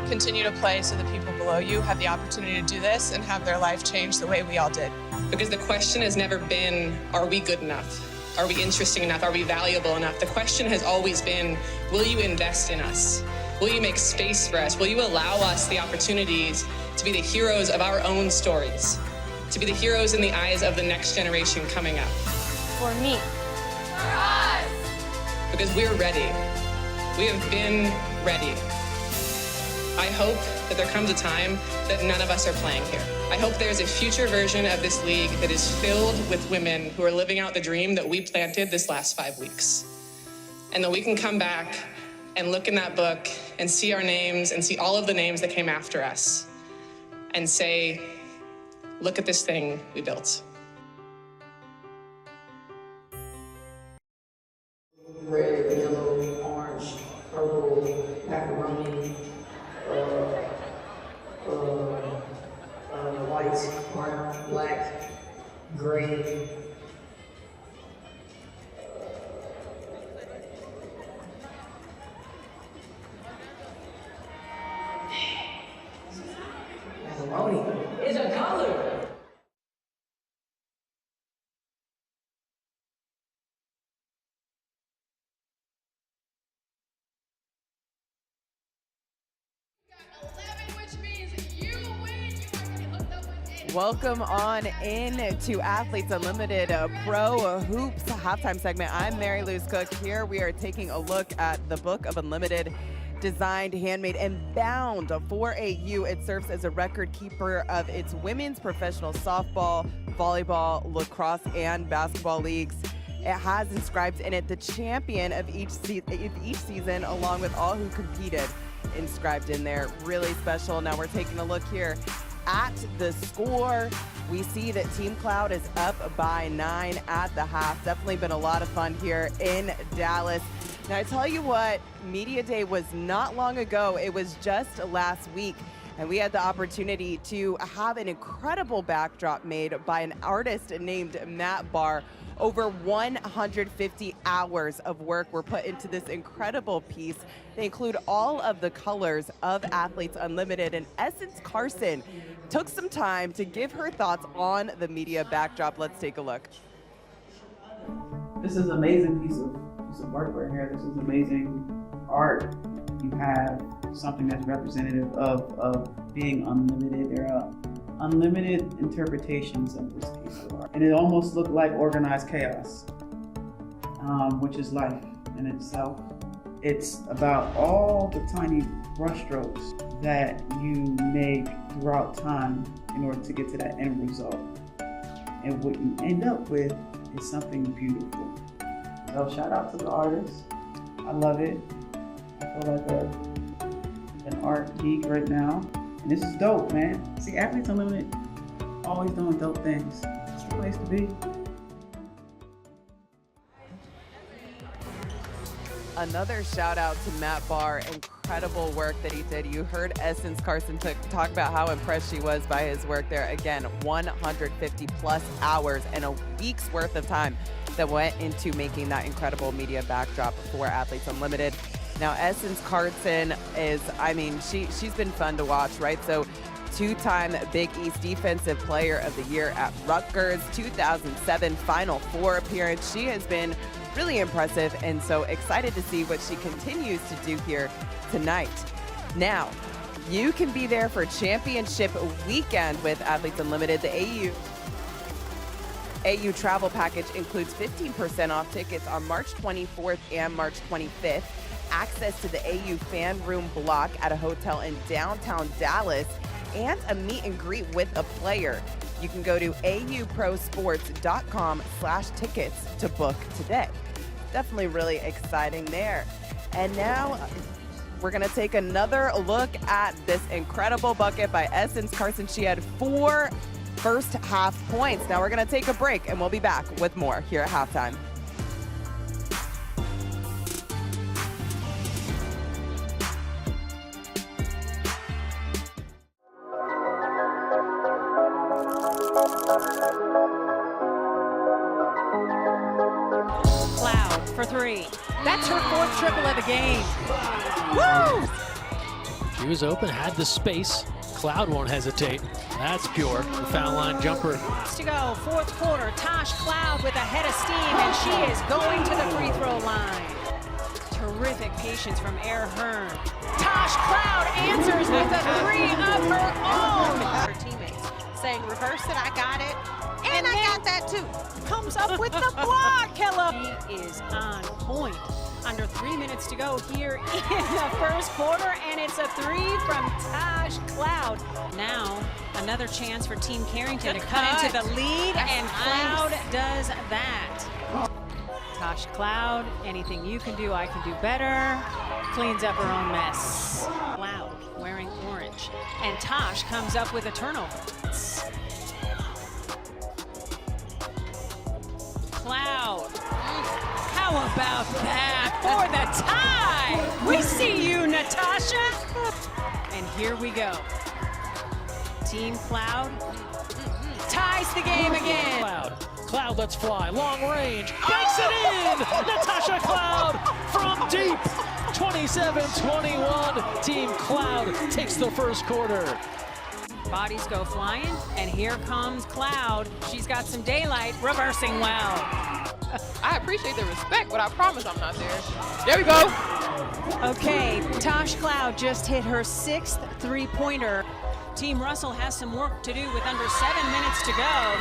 Continue to play so the people below you have the opportunity to do this and have their life change the way we all did. Because the question has never been, are we good enough? Are we interesting enough? Are we valuable enough? The question has always been, will you invest in us? Will you make space for us? Will you allow us the opportunities to be the heroes of our own stories? To be the heroes in the eyes of the next generation coming up? For me. For us. Because we're ready. We have been ready. I hope that there comes a time that none of us are playing here. I hope there's a future version of this league that is filled with women who are living out the dream that we planted this last 5 weeks. And that we can come back and look in that book and see our names and see all of the names that came after us and say, look at this thing we built. Red, yellow, orange, purple, macaroni, white, brown, black, gray. Macaroni is a color. Welcome on in to Athletes Unlimited Pro Hoops halftime segment. I'm Mary Louise Cook. Here we are taking a look at the Book of Unlimited, designed, handmade, and bound for AU. It serves as a record keeper of its women's professional softball, volleyball, lacrosse, and basketball leagues. It has inscribed in it the champion of each season, along with all who competed, inscribed in there. Really special. Now we're taking a look here at the score. We see that Team Cloud is up by 9 at the half. Definitely been a lot of fun here in Dallas. Now I tell you what, Media Day was not long ago. It was just last week. And we had the opportunity to have an incredible backdrop made by an artist named Matt Barr. Over 150 hours of work were put into this incredible piece. They include all of the colors of Athletes Unlimited, and Essence Carson took some time to give her thoughts on the media backdrop. Let's take a look. This is an amazing piece of work right here. This is amazing art. You have something that's representative of being unlimited. There are unlimited interpretations of this piece of art. And it almost looked like organized chaos. which is life in itself. It's about all the tiny brushstrokes that you make throughout time in order to get to that end result. And what you end up with is something beautiful. So shout out to the artists. I love it. I feel like an art geek right now. And this is dope, man. See, Athletes Unlimited, always doing dope things. It's the place to be. Another shout out to Matt Barr. Incredible work that he did. You heard Essence Carson talk about how impressed she was by his work there. Again, 150 plus hours and a week's worth of time that went into making that incredible media backdrop for Athletes Unlimited. Now, Essence Carson is, I mean, she's been fun to watch, right? So, two-time Big East Defensive Player of the Year at Rutgers, 2007 Final Four appearance. She has been really impressive, and so excited to see what she continues to do here tonight. Now, you can be there for championship weekend with Athletes Unlimited. The AU travel package includes 15% off tickets on March 24th and March 25th, access to the AU fan room block at a hotel in downtown Dallas, and a meet and greet with a player. You can go to auprosports.com/tickets to book today. Definitely really exciting there. And now we're gonna take another look at this incredible bucket by Essence Carson. She had 4 first half points. Now we're gonna take a break and we'll be back with more here at halftime. Cloud for 3. That's her 4th triple of the game. Woo! She was open, had the space. Cloud won't hesitate. That's pure. The foul line jumper. To go, 4th quarter. Tosh Cloud with a head of steam, and she is going to the free throw line. Terrific patience from Air Hearn. Tosh Cloud answers with a 3 of her own. Her teammates saying, reverse it, I got it. And I got that too. Comes up with the block, Kella. He is on point. Under 3 minutes to go here in the first quarter, and it's a 3 from Tosh Cloud. Now, another chance for Team Carrington to cut into the lead, and Cloud does that. Tosh Cloud, anything you can do, I can do better. Cleans up her own mess. Cloud wearing orange, and Tosh comes up with a turnover. Cloud. How about that for the tie? We see you, Natasha. And here we go. Team Cloud ties the game again. Cloud lets fly, long range, banks it in! Natasha Cloud from deep, 27-21. Team Cloud takes the first quarter. Bodies go flying, and here comes Cloud. She's got some daylight, reversing well. I appreciate the respect, but I promise I'm not there. There we go. Okay, Tosh Cloud just hit her 6th three-pointer. Team Russell has some work to do with under 7 minutes to go.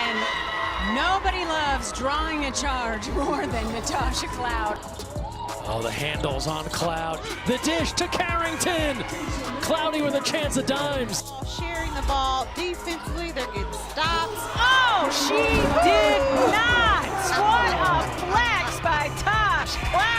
And nobody loves drawing a charge more than Natasha Cloud. Oh, the handles on Cloud. The dish to Carrington. Cloudy with a chance of dimes. Sharing the ball defensively, they're getting stops. Oh, she did not. What a flex by Tosh Cloud.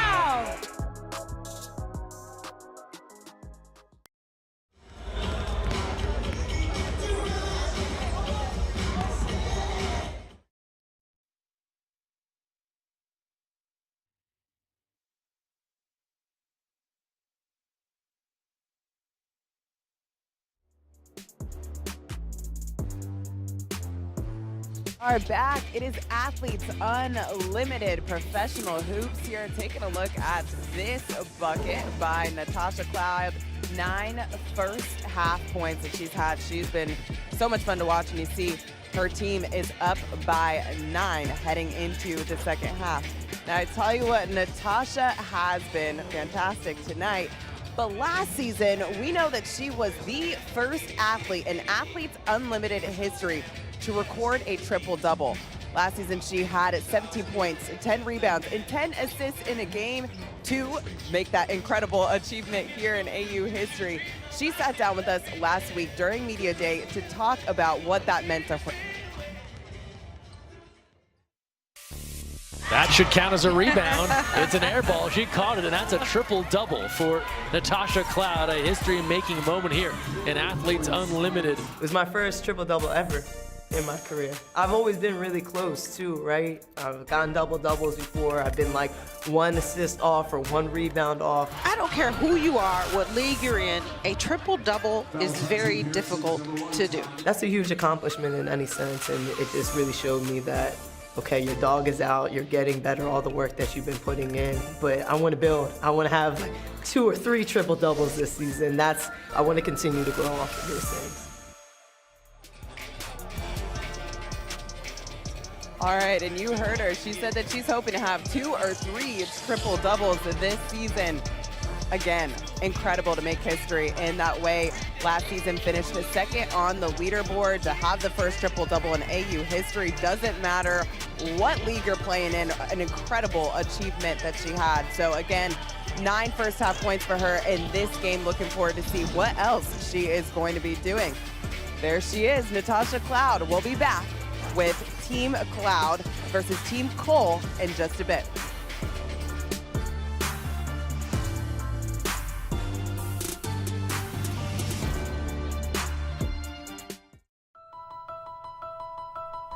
Are back. It is Athletes Unlimited Professional Hoops here, taking a look at this bucket by Natasha Cloud. 9 first half points that she's had. She's been so much fun to watch, and you see her team is up by 9 heading into the second half. Now, I tell you what, Natasha has been fantastic tonight. But last season, we know that she was the first athlete in Athletes Unlimited history to record a triple-double. Last season, she had 17 points, 10 rebounds, and 10 assists in a game to make that incredible achievement here in AU history. She sat down with us last week during Media Day to talk about what that meant to her. That should count as a rebound. It's an air ball. She caught it, and that's a triple-double for Natasha Cloud, a history-making moment here in Athletes Unlimited. It was my first triple-double ever in my career. I've always been really close too, right? I've gotten double-doubles before. I've been like 1 assist off or 1 rebound off. I don't care who you are, what league you're in, a triple-double is very difficult to do. That's a huge accomplishment in any sense, and it just really showed me that, okay, your dog is out, you're getting better, all the work that you've been putting in, but I want to build. I want to have like 2 or 3 triple-doubles this season. I want to continue to grow off of those things. All right, and you heard her. She said that she's hoping to have 2 or 3 triple-doubles this season. Again, incredible to make history in that way. Last season finished second on the leaderboard. To have the first triple-double in AU history, doesn't matter what league you're playing in, an incredible achievement that she had. So again, 9 first-half points for her in this game. Looking forward to see what else she is going to be doing. There she is, Natasha Cloud. We'll be back with Team Cloud versus Team Cole in just a bit.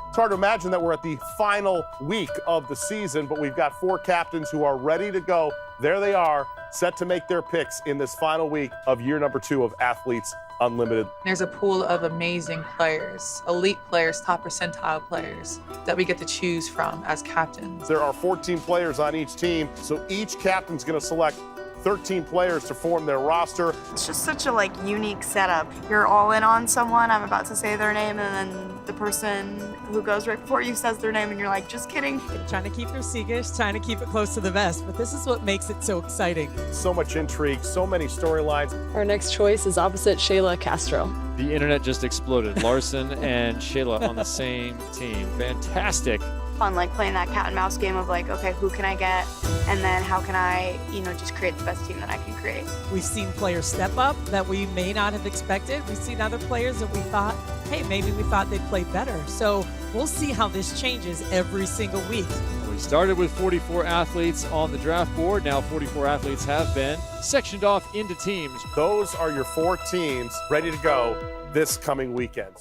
It's hard to imagine that we're at the final week of the season, but we've got 4 captains who are ready to go. There they are, set to make their picks in this final week of year number 2 of Athletes Unlimited. There's a pool of amazing players, elite players, top percentile players that we get to choose from as captains. There are 14 players on each team, so each captain's going to select 13 players to form their roster. It's just such a unique setup. You're all in on someone, I'm about to say their name, and then the person who goes right before you says their name, and you're like, just kidding. Trying to keep her Seagish, trying to keep it close to the vest, but this is what makes it so exciting. So much intrigue, so many storylines. Our next choice is opposite Shayla Castro. The internet just exploded. Larson and Shayla on the same team. Fantastic. Fun, playing that cat and mouse game of okay, who can I get? And then how can I, just create the best team that I can create? We've seen players step up that we may not have expected. We've seen other players that we thought, hey, maybe we thought they'd play better. So we'll see how this changes every single week. We started with 44 athletes on the draft board. Now 44 athletes have been sectioned off into teams. Those are your 4 teams ready to go this coming weekend.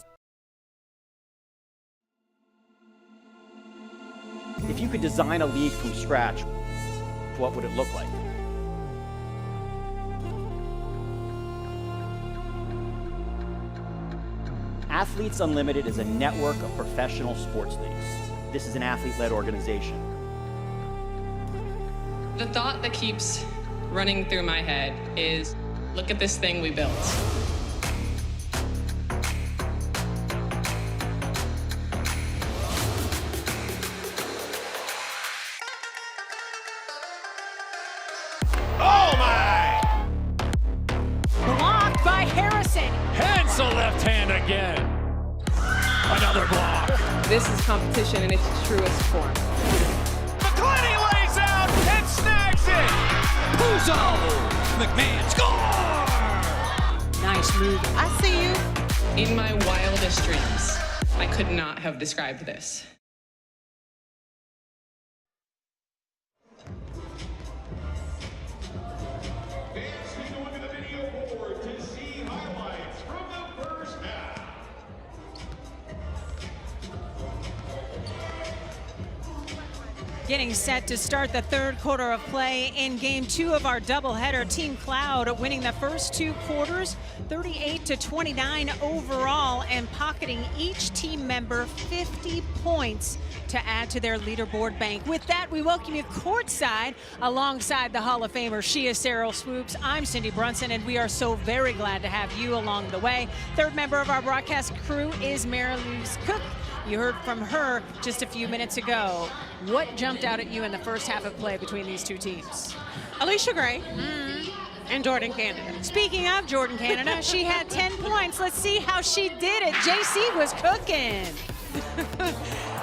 If you could design a league from scratch, what would it look like? Athletes Unlimited is a network of professional sports leagues. This is an athlete-led organization. The thought that keeps running through my head is, look at this thing we built. Oh my! Blocked by Harrison. Hensel left hand again. Another block. This is competition in its truest form. McClenny lays out and snags it. Puzo. McMahon score. Nice move. I see you. In my wildest dreams, I could not have described this. Getting set to start the 3rd quarter of play in game 2 of our doubleheader. Team Cloud winning the first 2 quarters, 38-29 overall, and pocketing each team member 50 points to add to their leaderboard bank. With that, we welcome you courtside alongside the Hall of Famer Shia Cyril Swoops. I'm Cindy Brunson, and we are so very glad to have you along the way. 3rd member of our broadcast crew is Mary-Louise Cook. You heard from her just a few minutes ago. What jumped out at you in the first half of play between these 2 teams? Alicia Gray and Jordan Canada. Speaking of Jordan Canada, she had 10 points. Let's see how she did it. JC was cooking.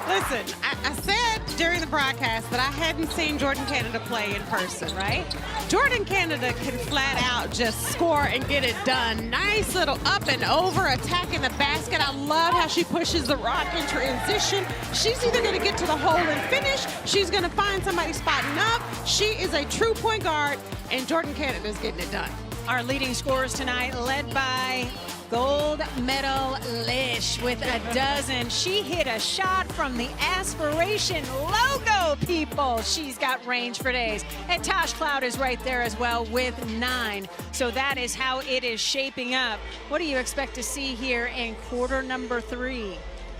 Listen, Listen, I said during the broadcast that I hadn't seen Jordan Canada play in person, right? Jordan Canada can flat out just score and get it done. Nice little up and over, attacking the basket. I love how she pushes the rock in transition. She's either going to get to the hole and finish, she's going to find somebody spotting up. She is a true point guard, and Jordan Canada is getting it done. Our leading scorers tonight, led by gold medal Lish with a dozen. She hit a shot from the Aspiration logo, people. She's got range for days. And Tosh Cloud is right there as well with 9. So that is how it is shaping up. What do you expect to see here in quarter number 3?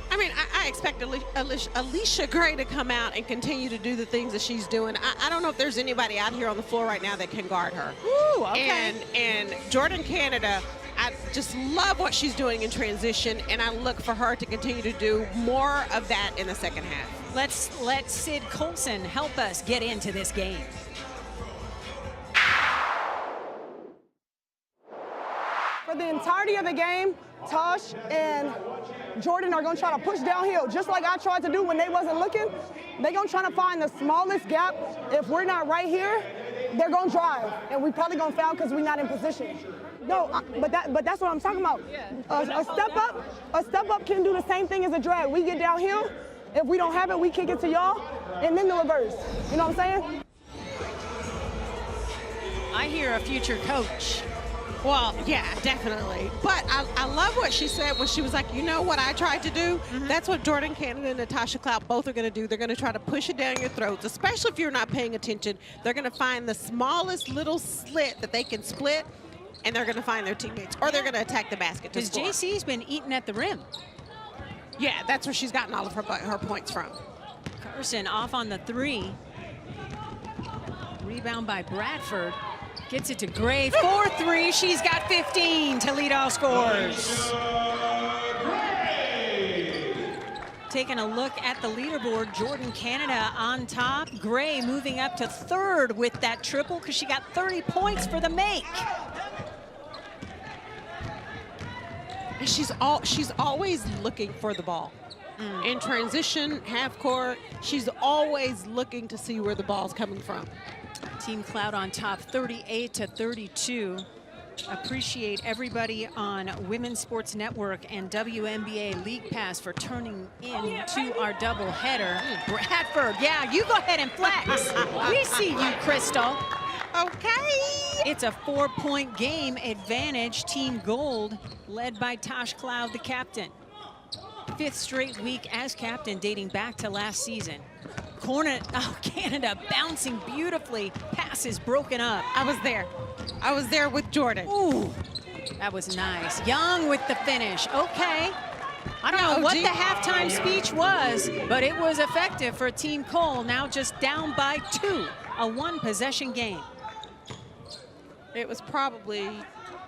I mean, I expect Alicia Gray to come out and continue to do the things that she's doing. I don't know if there's anybody out here on the floor right now that can guard her. Ooh, okay. And Jordan Canada, I just love what she's doing in transition, and I look for her to continue to do more of that in the second half. Let's let Sid Colson help us get into this game. For the entirety of the game, Tosh and Jordan are going to try to push downhill, just like I tried to do when they wasn't looking. They're going to try to find the smallest gap. If we're not right here, they're going to drive, and we're probably going to foul because we're not in position. No, but that's what I'm talking about. A step up can do the same thing as a drag. We get downhill. If we don't have it, we kick it to y'all, and then the reverse. You know what I'm saying? I hear a future coach. Well, yeah, definitely. But I love what she said when she was like, you know what I tried to do? That's what Jordan Canada and Natasha Cloud both are going to do. They're going to try to push it down your throats, especially if you're not paying attention. They're going to find the smallest little slit that they can split, and they're going to find their teammates, or they're going to attack the basket to score. Because JC's been eating at the rim. Yeah, that's where she's gotten all of her points from. Carson off on the 3. Rebound by Bradford. Gets it to Gray, 4-3. She's got 15 to lead all scorers. Taking a look at the leaderboard, Jordan Canada on top. Gray moving up to 3rd with that triple because she got 30 points for the make. And she's always looking for the ball. In transition, half court, she's always looking to see where the ball's coming from. Team Cloud on top, 38-32. Appreciate everybody on Women's Sports Network and WNBA League Pass for turning in to our doubleheader. Bradford, yeah, you go ahead and flex. We see you, Crystal. Okay. It's a 4-point game advantage. Team Gold, led by Tosh Cloud, the captain. 5th straight week as captain, dating back to last season. Canada bouncing beautifully. Pass is broken up. I was there with Jordan. Ooh, that was nice. Young with the finish. Okay. I don't know what the halftime speech was, but it was effective for Team Cole. Now just down by 2. A 1-possession game. It was probably,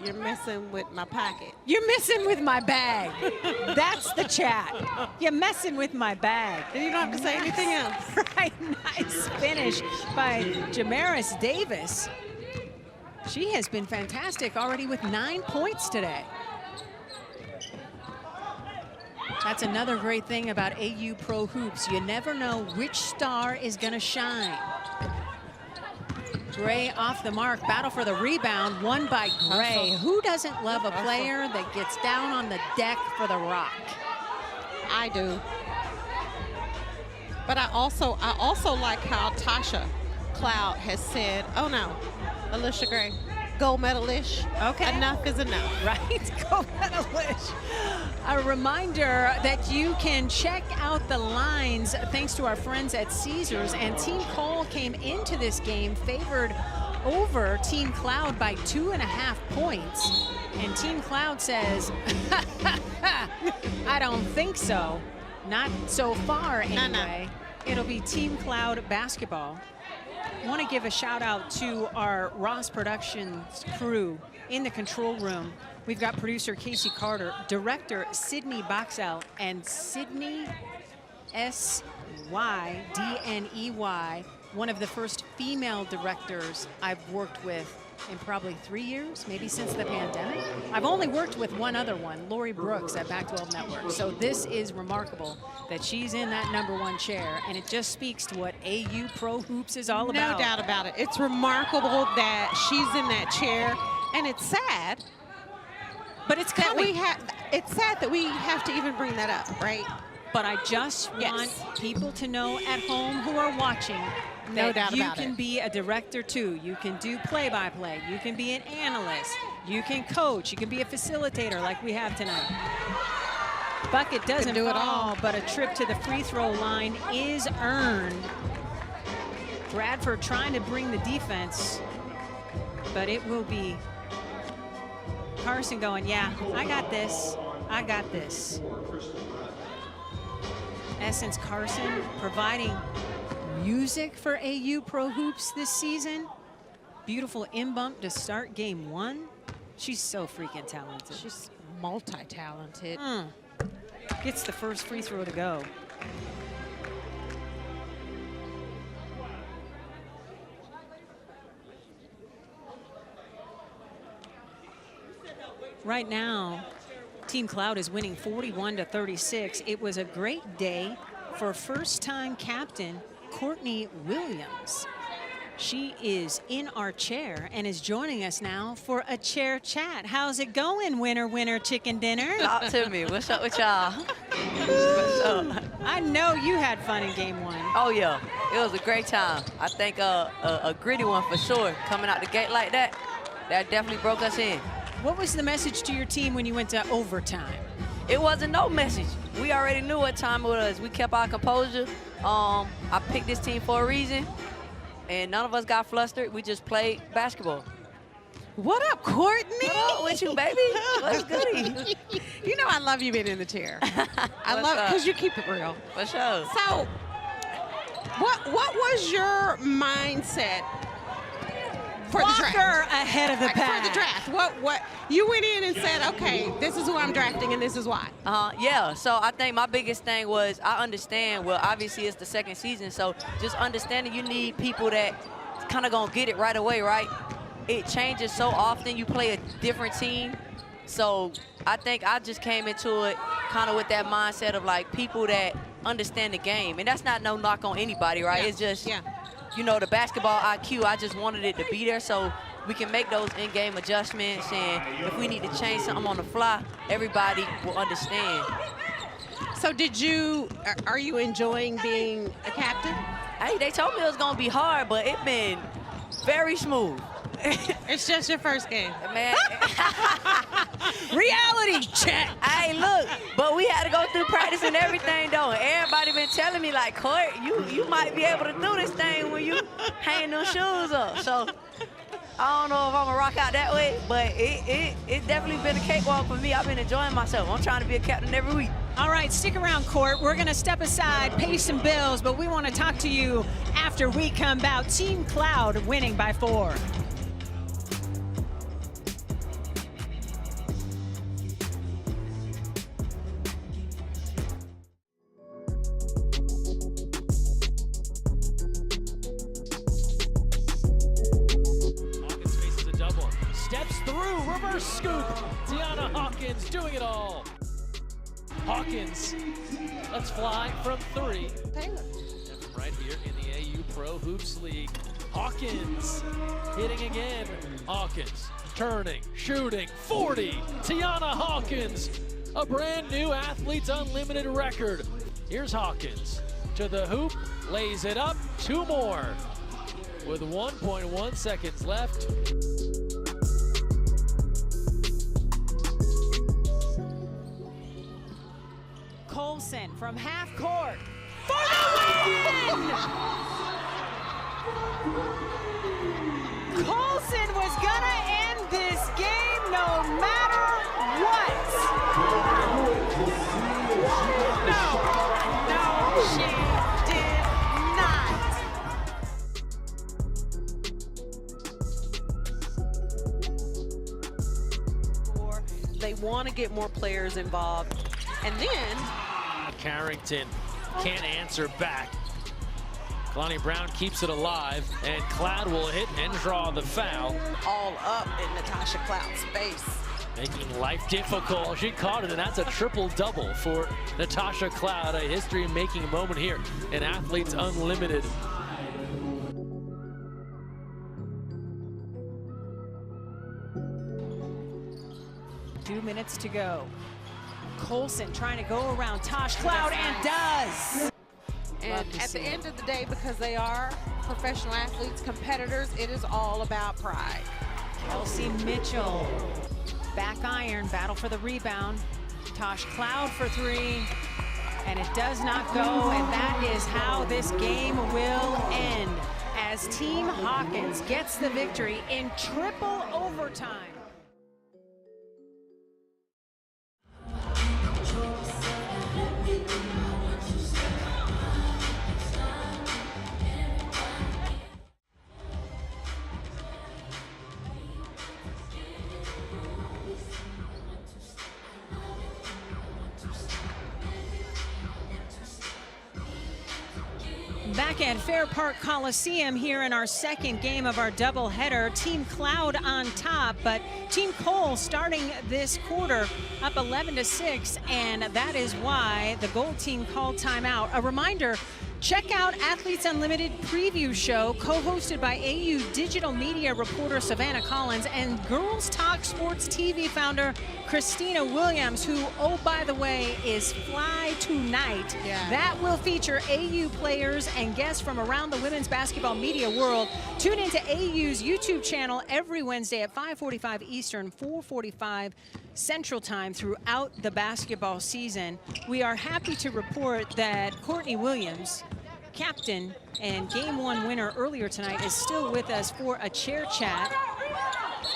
you're messing with my pocket. You're messing with my bag. That's the chat. You're messing with my bag. And you don't have to say anything else. Right, nice finish by Jamaris Davis. She has been fantastic already with 9 points today. That's another great thing about AU Pro Hoops. You never know which star is gonna shine. Gray off the mark, battle for the rebound, won by Gray. Who doesn't love a player that gets down on the deck for the rock? I do. But I also like how Tasha Cloud has said, oh no, Alicia Gray, gold medal-ish. Okay. Enough is enough. Right, gold medal-ish. A reminder that you can check out the lines thanks to our friends at Caesars, and Team Cole came into this game favored over Team Cloud by 2.5 points. And Team Cloud says, I don't think so. Not so far anyway. It'll be Team Cloud basketball. I want to give a shout out to our Ross Productions crew in the control room. We've got producer Casey Carter, director Sydney Boxell, and Sydney S-Y-D-N-E-Y, one of the first female directors I've worked with in probably 3 years, maybe since the pandemic. I've only worked with one other one, Lori Brooks at Pac-12 Network. So this is remarkable that she's in that #1 chair, and it just speaks to what AU Pro Hoops is all about. No doubt about it. It's remarkable that she's in that chair, and it's sad. But it's coming. It's sad that we have to even bring that up, right? But I just want people to know at home who are watching No doubt you about can it. be a director too. You can do play-by-play. You can be an analyst. You can coach. You can be a facilitator like we have tonight. Bucket doesn't do it fall, all. but a trip to the free throw line is earned. Bradford trying to bring the defense, but it will be Carson going, yeah, I got this. I got this. Essence Carson providing music for AU Pro Hoops this season. Beautiful in-bump to start game 1. She's so freaking talented. She's multi-talented. Gets the first free throw to go. Right now, Team Cloud is winning 41-36. It was a great day for first-time captain Courtney Williams. She is in our chair and is joining us now for a chair chat. How's it going, winner chicken dinner? Talk to me. What's up with y'all? What's up? I know you had fun in game 1. Oh yeah, it was a great time. I think a gritty one for sure. Coming out the gate like that, that definitely broke us in. What was the message to your team when you went to overtime? It wasn't no message. We already knew what time it was. We kept our composure. I picked this team for a reason, and none of us got flustered. We just played basketball. What up, Courtney? What up with you, baby? What's goody? You know I love you being in the chair. I love it because you keep it real. For sure. So, what was your mindset for the draft? Walker ahead of the pack. For the draft, what you went in and said, okay, this is who I'm drafting and this is why. Yeah, so I think my biggest thing was I understand, well, obviously it's the second season, so just understanding you need people that kind of gonna get it right away, right? It changes so often. You play a different team. So I think I just came into it kind of with that mindset of like people that understand the game. And that's not no knock on anybody, right? Yeah. It's just, you know, the basketball IQ, I just wanted it to be there so we can make those in-game adjustments. And if we need to change something on the fly, everybody will understand. So are you enjoying being a captain? Hey, they told me it was going to be hard, but it's been very smooth. It's just your first game. Man. Reality check. Hey, look, but we had to go through practice and everything, though. Everybody been telling me, like, Court, you might be able to do this thing when you hang those shoes up. So I don't know if I'm going to rock out that way, but it definitely been a cakewalk for me. I've been enjoying myself. I'm trying to be a captain every week. All right, stick around, Court. We're going to step aside, pay some bills, but we want to talk to you after we come out. Team Cloud winning by 4. Hawkins faces a double. Steps through, reverse scoop. Tiana Hawkins doing it all. Hawkins, let's fly from 3. And from right here in the AU Pro Hoops League. Hawkins hitting again. Hawkins turning, shooting, 40. Tiana Hawkins, a brand new Athletes Unlimited record. Here's Hawkins to the hoop, lays it up, 2 more. With 1.1 seconds left. Colson from half court for the win! Colson was gonna end this game no matter what. No, she did not. They want to get more players involved. And then Carrington can't answer back. Kalani Brown keeps it alive, and Cloud will hit and draw the foul. All up in Natasha Cloud's face. Making life difficult. She caught it, and that's a triple-double for Natasha Cloud, a history-making moment here in Athletes Unlimited. Two minutes to go. Colson trying to go around Tosh Cloud and does. And at the end of the day, because they are professional athletes, competitors, it is all about pride. Kelsey Mitchell, back iron, battle for the rebound. Tosh Cloud for three, and it does not go, and that is how this game will end, as Team Hawkins gets the victory in triple overtime. Back at Fair Park Coliseum here in our second game of our doubleheader. Team Cloud on top, but Team Cole starting this quarter up 11-6, and that is why the gold team called timeout. A reminder, check out Athletes Unlimited preview show co-hosted by AU digital media reporter Savannah Collins and Girls Talk Sports TV founder Christina Williams, who, oh, by the way, is Fly Tonight. Yeah. That will feature AU players and guests from around the women's basketball media world. Tune into AU's YouTube channel every Wednesday at 5:45 Eastern, 4:45 Central Time throughout the basketball season. We are happy to report that Courtney Williams, captain and game one winner earlier tonight, is still with us for a chair chat.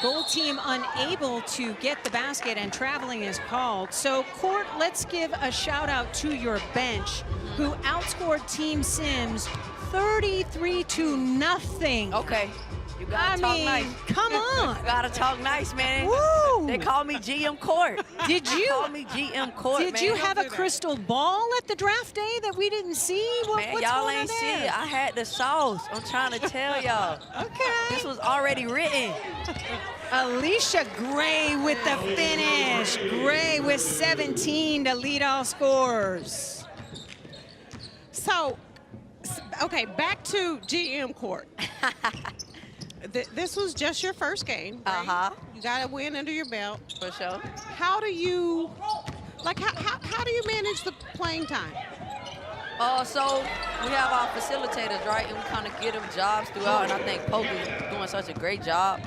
Gold team unable to get the basket and traveling is called. So Court, let's give a shout out to your bench, who outscored Team Sims 33-0. Okay. You gotta talk nice. Come on. You gotta talk nice, man. Woo. They call me GM Court. Did you call me GM Court? Did man. you have a crystal ball at the draft day that we didn't see? Man, y'all ain't see it. I had the sauce. I'm trying to tell y'all. Okay. This was already written. Alicia Gray with the finish. Gray with 17 to lead all scores. So, okay, back to GM Court. This was just your first game, right? You got a win under your belt. For sure. How do you, like, how do you manage the playing time? So we have our facilitators, right? And we kind of give them jobs throughout. And I think Pope is doing such a great job.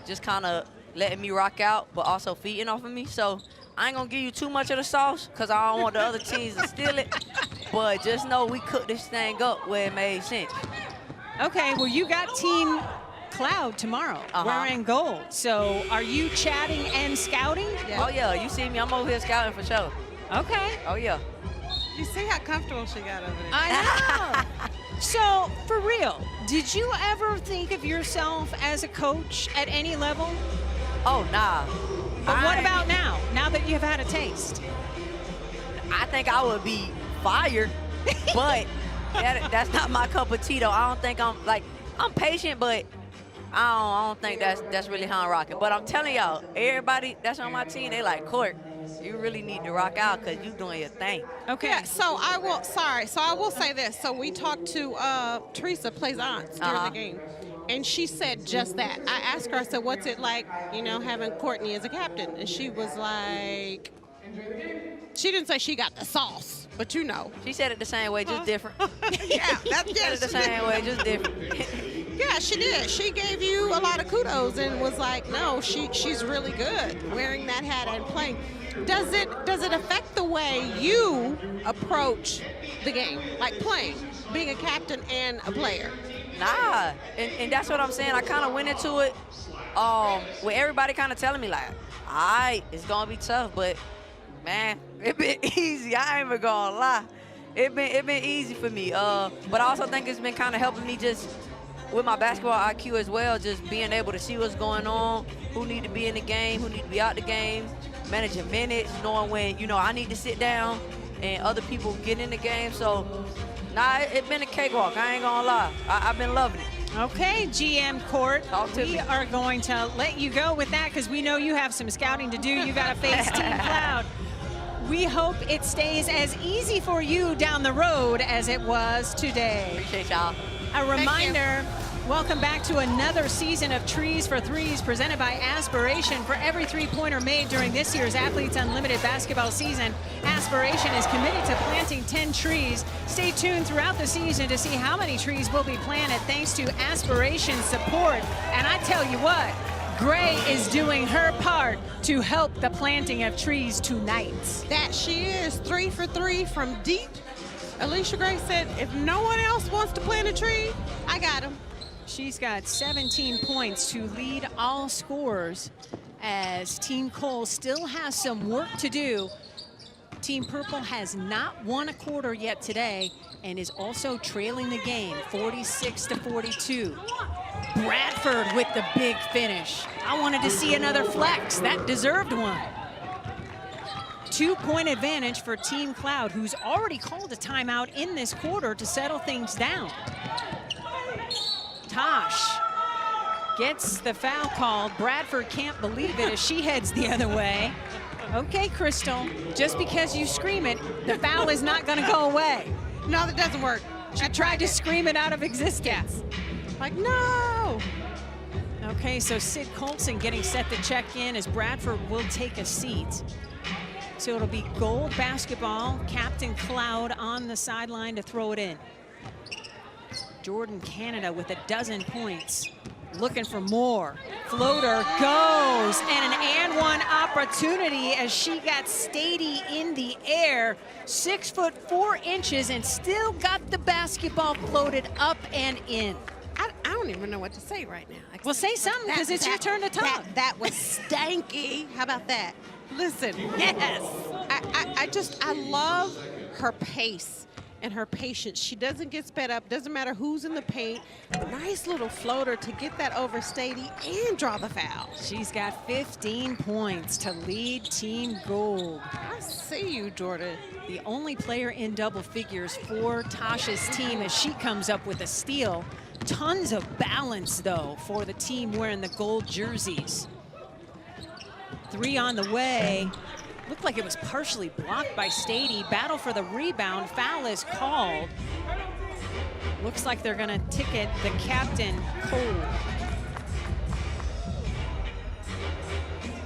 Just kind of letting me rock out, but also feeding off of me. So I ain't going to give you too much of the sauce because I don't want the other teams to steal it. But just know we cooked this thing up where it made sense. Okay, well, you got Team Cloud tomorrow wearing gold. So are you chatting and scouting? Yeah. Oh, yeah. You see me. I'm over here scouting for sure. Okay. Oh, yeah. You see how comfortable she got over there. I know. So, for real, did you ever think of yourself as a coach at any level? Oh, nah. But what about now, now that you've had a taste? I think I would be fired, but that's not my cup of tea, though. I don't think I'm patient, but I don't think that's really how I'm rocking. But I'm telling y'all, everybody that's on my team, they like, Court, you really need to rock out because you doing your thing. Okay. Yeah, so I will say this. So we talked to Teresa Plaisance during the game, and she said just that. I asked her, I said, what's it like, having Courtney as a captain? And she was like, she didn't say she got the sauce, but She said it the same way, just different. Yeah, that's said it the same way, just different. Yeah, she did. She gave you a lot of kudos and was like, no, she's really good wearing that hat and playing. Does it affect the way you approach the game, like playing, being a captain and a player? Nah, and that's what I'm saying. I kind of went into it with everybody kind of telling me like, all right, it's gonna be tough, but man, it been easy. I ain't even gonna lie. It been easy for me. But I also think it's been kind of helping me just with my basketball IQ as well, just being able to see what's going on, who need to be in the game, who need to be out the game, managing minutes, knowing when, I need to sit down and other people get in the game. So, Nah, it's been a cakewalk. I ain't gonna lie. I've been loving it. Okay, GM Court, we are going to let you go with that because we know you have some scouting to do. You got to face Team Cloud. We hope it stays as easy for you down the road as it was today. Appreciate y'all. A reminder, welcome back to another season of Trees for Threes presented by Aspiration. For every three-pointer made during this year's Athletes Unlimited basketball season, Aspiration is committed to planting 10 trees. Stay tuned throughout the season to see how many trees will be planted thanks to Aspiration's support. And I tell you what, Gray is doing her part to help the planting of trees tonight. That she is. 3 for 3 from deep. Alicia Gray said, if no one else wants to plant a tree, I got him. She's got 17 points to lead all scorers as Team Cole still has some work to do. Team Purple has not won a quarter yet today and is also trailing the game 46-42. Bradford with the big finish. I wanted to see another flex. That deserved one. 2-point advantage for Team Cloud, who's already called a timeout in this quarter to settle things down. Tosh gets the foul called. Bradford can't believe it as she heads the other way. Okay, Crystal, just because you scream it, the foul is not going to go away. No, that doesn't work. She tried to scream it out of existence. Like, no. Okay, so Sid Colson getting set to check in as Bradford will take a seat. So it'll be Gold basketball, Captain Cloud on the sideline to throw it in. Jordan Canada with 12 points, looking for more. Floater goes, and an and one opportunity as she got Stady in the air. 6 foot 4 inches and still got the basketball floated up and in. I don't even know what to say right now. Well, say something because it's your turn to talk. That was stanky. How about that? Listen, yes. I love her pace and her patience. She doesn't get sped up, doesn't matter who's in the paint. Nice little floater to get that over Stady and draw the foul. She's got 15 points to lead Team Gold. I see you, Jordan. The only player in double figures for Tasha's team as she comes up with a steal. Tons of balance, though, for the team wearing the gold jerseys. 3 on the way. Looked like it was partially blocked by Stady. Battle for the rebound. Foul is called. Looks like they're going to ticket the captain, Cole.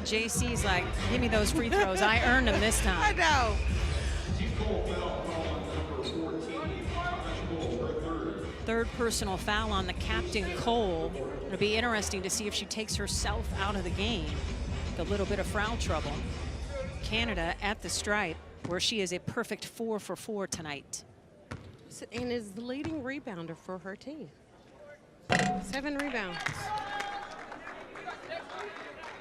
JC's like, give me those free throws. I earned them this time. I know. Third personal foul on the captain, Cole. It'll be interesting to see if she takes herself out of the game. A little bit of foul trouble. Canada at the stripe, where she is a perfect 4 for 4 tonight. And is the leading rebounder for her team. 7 rebounds.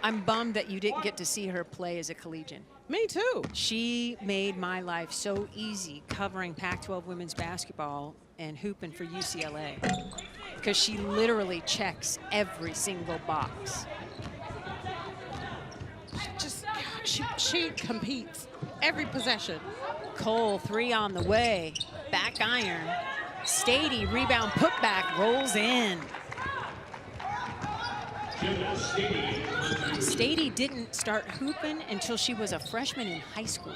I'm bummed that you didn't get to see her play as a collegian. Me too. She made my life so easy covering Pac-12 women's basketball and hooping for UCLA because she literally checks every single box. She competes every possession. Cole, 3 on the way. Back iron. Stady, rebound, putback, rolls in. Stady didn't start hooping until she was a freshman in high school.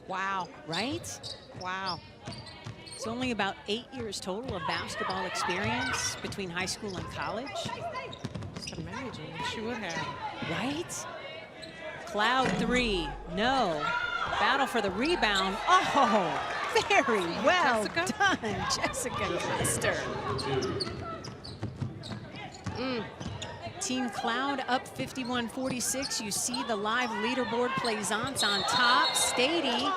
Wow. Right? Wow. It's only about 8 years total of basketball experience between high school and college. Just imagine she would have. Right? Cloud 3, no. Battle for the rebound. Oh, very well done, Jessica Lester. Team Cloud up 51-46. You see the live leaderboard plaisance on top. Stady,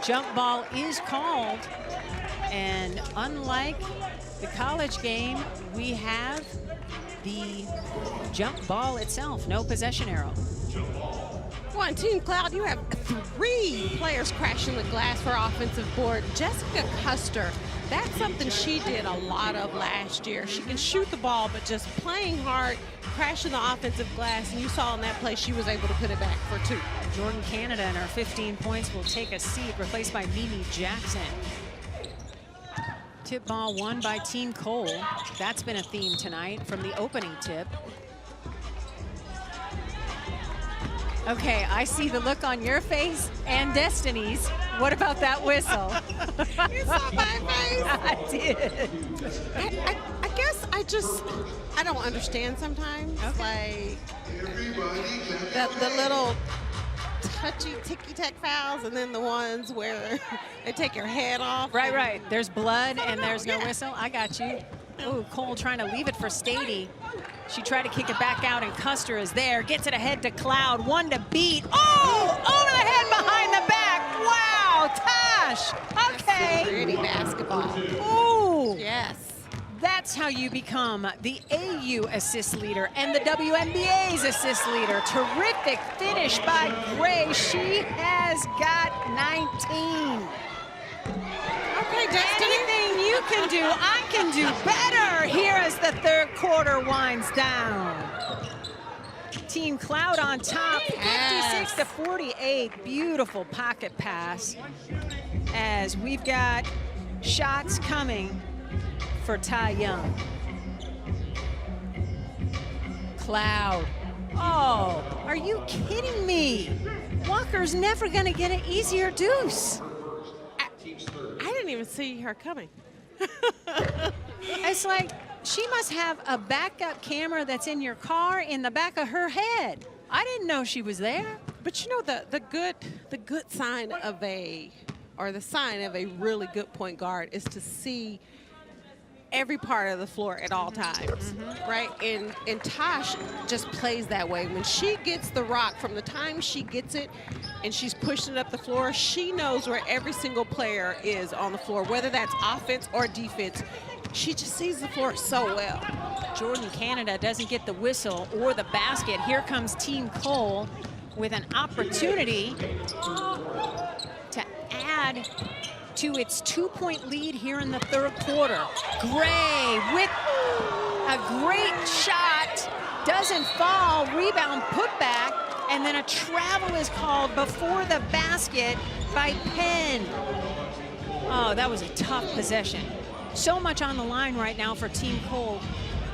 jump ball is called. And unlike the college game, we have the jump ball itself, no possession arrow. On Team Cloud, you have 3 players crashing the glass for offensive board. Jessica Custer, that's something she did a lot of last year. She can shoot the ball, but just playing hard, crashing the offensive glass, and you saw in that play she was able to put it back for 2. Jordan Canada and her 15 points will take a seat, replaced by Mimi Jackson. Tip ball won by Team Cole. That's been a theme tonight from the opening tip. Okay, I see the look on your face and Destiny's. What about that whistle? You saw my face? I did. I guess I don't understand sometimes. Okay. Like the little touchy ticky-tack fouls and then the ones where they take your head off. Right, right. There's blood and there's no whistle. I got you. Ooh, Cole trying to leave it for Stady. She tried to kick it back out, and Custer is there. Gets it ahead to Cloud. One to beat. Oh! Over the head behind the back. Wow, Tosh. Okay. That's pretty basketball. Ooh. Yes. That's how you become the AU assist leader and the WNBA's assist leader. Terrific finish by Gray. She has got 19. Okay, Destiny. Anything you can do, I can do better here as the third quarter winds down. Team Cloud on top, 56 to 48. Beautiful pocket pass as we've got shots coming for Ty Young. Cloud. Oh, are you kidding me? Walker's never gonna get an easier deuce. I didn't even see her coming. It's like she must have a backup camera that's in your car in the back of her head. I didn't know she was there. But you know the good sign of the sign of a really good point guard is to see every part of the floor at all times, right? And Tosh just plays that way. When she gets the rock, from the time she gets it and she's pushing it up the floor, she knows where every single player is on the floor, whether that's offense or defense. She just sees the floor so well. Jordan Canada doesn't get the whistle or the basket. Here comes Team Cole with an opportunity to add to its 2-point lead here in the third quarter. Gray with a great shot, doesn't fall, rebound put back, and then a travel is called before the basket by Penn. Oh, that was a tough possession. So much on the line right now for Team Cole.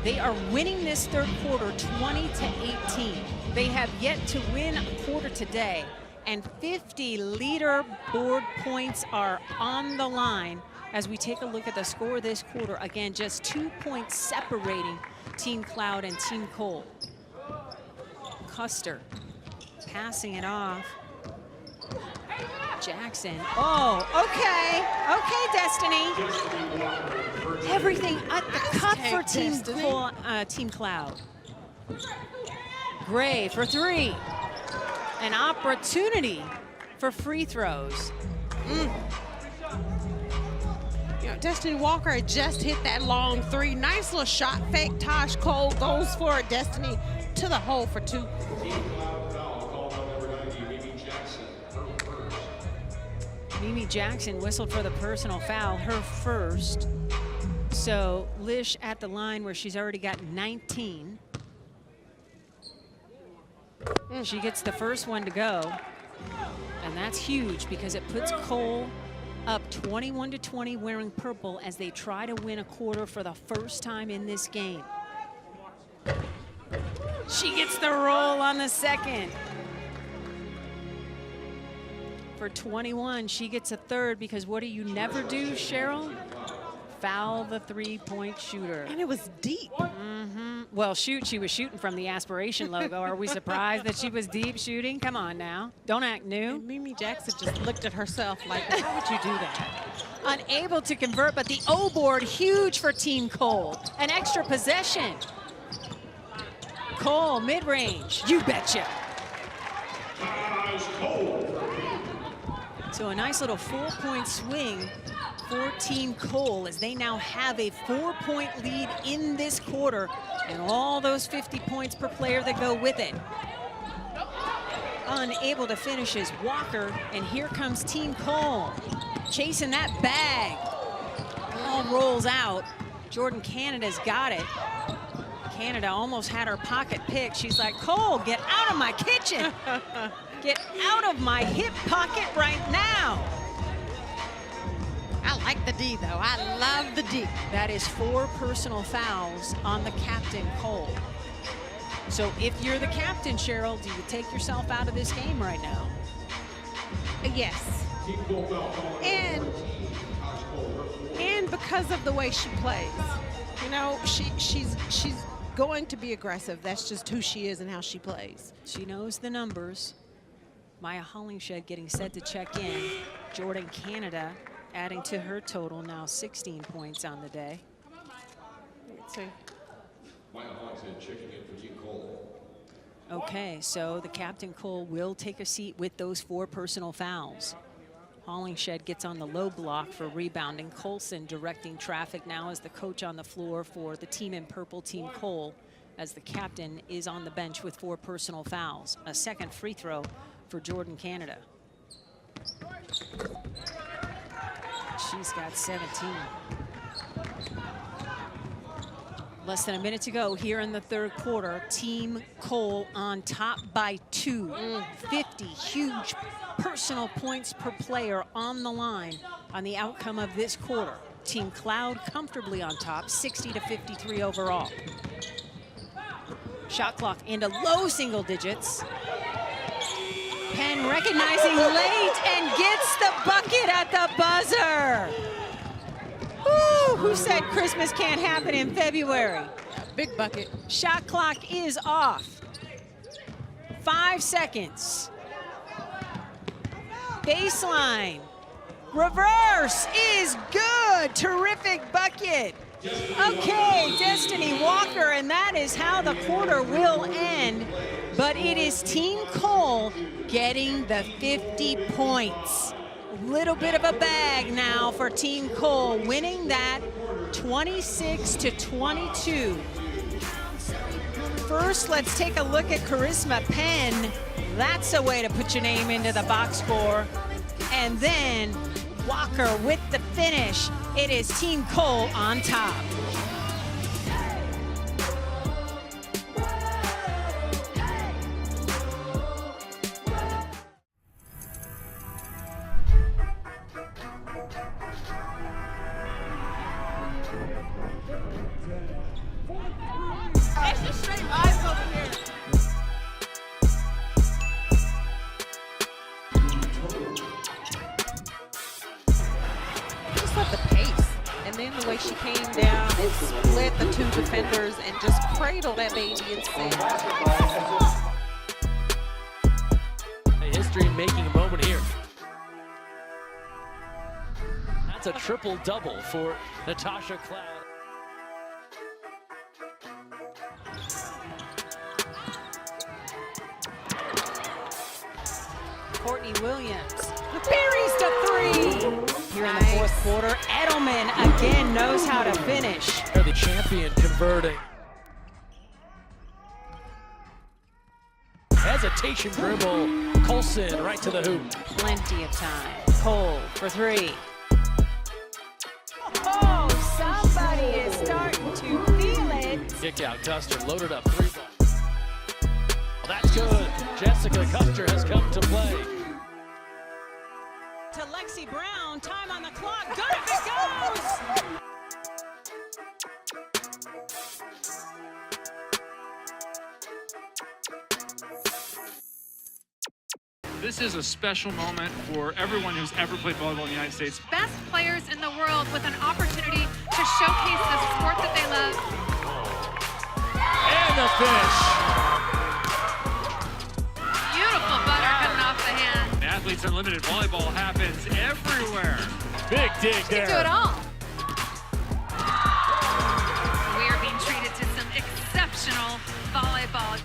They are winning this third quarter 20 to 18. They have yet to win a quarter today, and 50 leaderboard points are on the line as we take a look at the score this quarter. Again, just 2 points separating Team Cloud and Team Cole. Custer passing it off. Jackson. Oh, okay. Okay, Destiny. Everything at the cup for Team Cloud. Gray for three. An opportunity for free throws. You know, Destiny Walker just hit that long three. Nice little shot fake. Tosh Cole goes for it. Destiny to the hole for two. Mimi Jackson whistled for the personal foul, her first. So Lish at the line where she's already got 19. She gets the first one to go. And that's huge because it puts Cole up 21 to 20 wearing purple as they try to win a quarter for the first time in this game. She gets the roll on the second. For 21, she gets a third because what do you never do, Cheryl? Foul the three-point shooter. And it was deep. Well, she was shooting from the aspiration logo. Are we surprised that she was deep shooting? Come on now. Don't act new. And Mimi Jackson just looked at herself like, how would you do that? Unable to convert, but the O board huge for Team Cole. An extra possession. Cole, mid-range. You betcha. So a nice little 4-point swing for Team Cole as they now have a 4-point lead in this quarter and all those 50 points per player that go with it. Unable to finish is Walker, and here comes Team Cole chasing that bag. Ball rolls out. Jordan Canada's got it. Canada almost had her pocket picked. She's like, Cole, get out of my kitchen. Get out of my hip pocket right now. Ouch. like the D, though. I love the D. That is 4 personal fouls on the captain, Cole. So if you're the captain, Cheryl, do you take yourself out of this game right now? Yes. And because of the way she plays. You know, she's going to be aggressive. That's just who she is and how she plays. She knows the numbers. Maya Hollingshed getting set to check in. Jordan Canada adding to her total, now 16 points on the day. Let's see. Maya Hollingshed checking in for Team Cole. Okay, so the captain, Cole, will take a seat with those 4 personal fouls. Hollingshed gets on the low block for rebounding. Colson directing traffic now as the coach on the floor for the team in purple, Team Cole, as the captain is on the bench with 4 personal fouls. A second free throw for Jordan Canada. She's got 17. Less than a minute to go here in the third quarter. Team Cole on top by 2. 50 huge personal points per player on the line on the outcome of this quarter. Team Cloud comfortably on top, 60-53 overall. Shot clock into low single digits. Penn recognizing late and gets the bucket at the buzzer. Woo, who said Christmas can't happen in February? Big bucket. Shot clock is off. 5 seconds. Baseline. Reverse is good. Terrific bucket. Okay, Destiny Walker, and that is how the quarter will end. But it is Team Cole getting the 50 points. Little bit of a bag now for Team Cole, winning that 26-22. First, let's take a look at Charisma Penn. That's a way to put your name into the box score. And then Walker with the finish. It is Team Cole on top. The way she came down and split the 2 defenders and just cradled that baby and said. A history making a moment here. That's a triple-double for Natasha Cloud. Courtney Williams buries the 3. Here in the fourth quarter, Edelman again knows how to finish. They're the champion converting. Hesitation dribble. Colson right to the hoop. Plenty of time. Cole for 3. Oh, somebody is starting to feel it. Kick out, Custer loaded up 3 ball. Well, that's good. Jessica Custer has come to play. To Lexi Brown, time on the clock, good if it goes! This is a special moment for everyone who's ever played volleyball in the United States. Best players in the world with an opportunity to showcase the sport that they love. And the finish. Beautiful butter coming off the hand. Athletes Unlimited volleyball happens everywhere. Big dig there. You can do it all. We are being treated to some exceptional volleyball.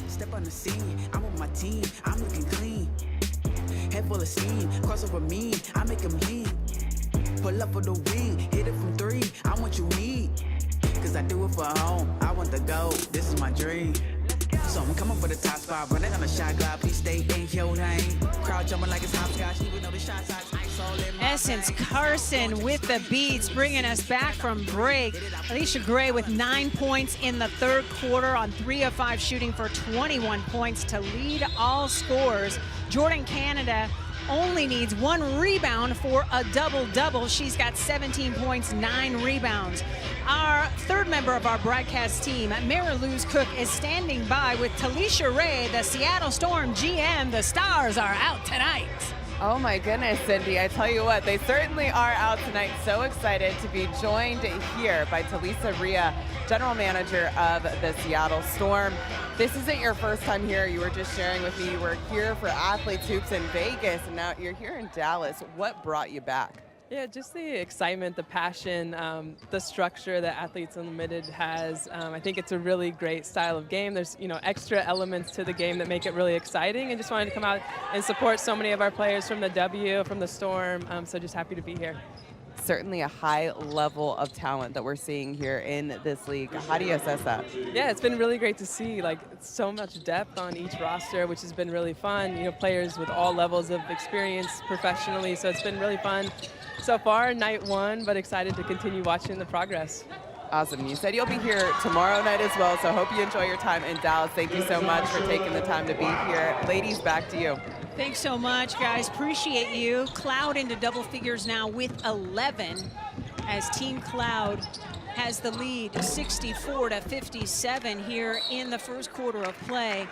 Step on the scene, I'm with my team, I'm looking clean. Head full of steam, cross over me, I make them lean. Pull up for the wing, hit it from 3, I'm what you need. Cause I do it for home, I want the gold, this is my dream. So I'm coming for the top spot, running on the shot clock. Please stay in your lane. Crowd jumping like it's hopscotch, even though the shot size ice all in my Essence Carson with the beats, bringing us back from break. Alicia Gray with 9 points in the third quarter on 3 of 5 shooting for 21 points to lead all scorers. Jordan Canada only needs 1 rebound for a double-double. She's got 17 points, 9 rebounds. Our third member of our broadcast team, Mary Louise Cook, is standing by with Talisha Ray, the Seattle Storm GM. The Stars are out tonight. Oh my goodness, Cindy, I tell you what, they certainly are out tonight. So excited to be joined here by Talisa Ria, General Manager of the Seattle Storm. This isn't your first time here. You were just sharing with me you were here for Athletes Hoops in Vegas, and now you're here in Dallas. What brought you back? Yeah, just the excitement, the passion, the structure that Athletes Unlimited has. I think it's a really great style of game. There's, extra elements to the game that make it really exciting, and just wanted to come out and support so many of our players from the W, from the Storm. So just happy to be here. Certainly a high level of talent that we're seeing here in this league. How do you assess that? Yeah, it's been really great to see so much depth on each roster, which has been really fun. Players with all levels of experience professionally, so it's been really fun so far, night 1, but excited to continue watching the progress. Awesome. You said you'll be here tomorrow night as well, so hope you enjoy your time in Dallas. Thank you so much for taking the time to be here. Ladies, back to you. Thanks so much, guys. Appreciate you. Cloud into double figures now with 11 as Team Cloud has the lead 64-57 here in the first quarter of play.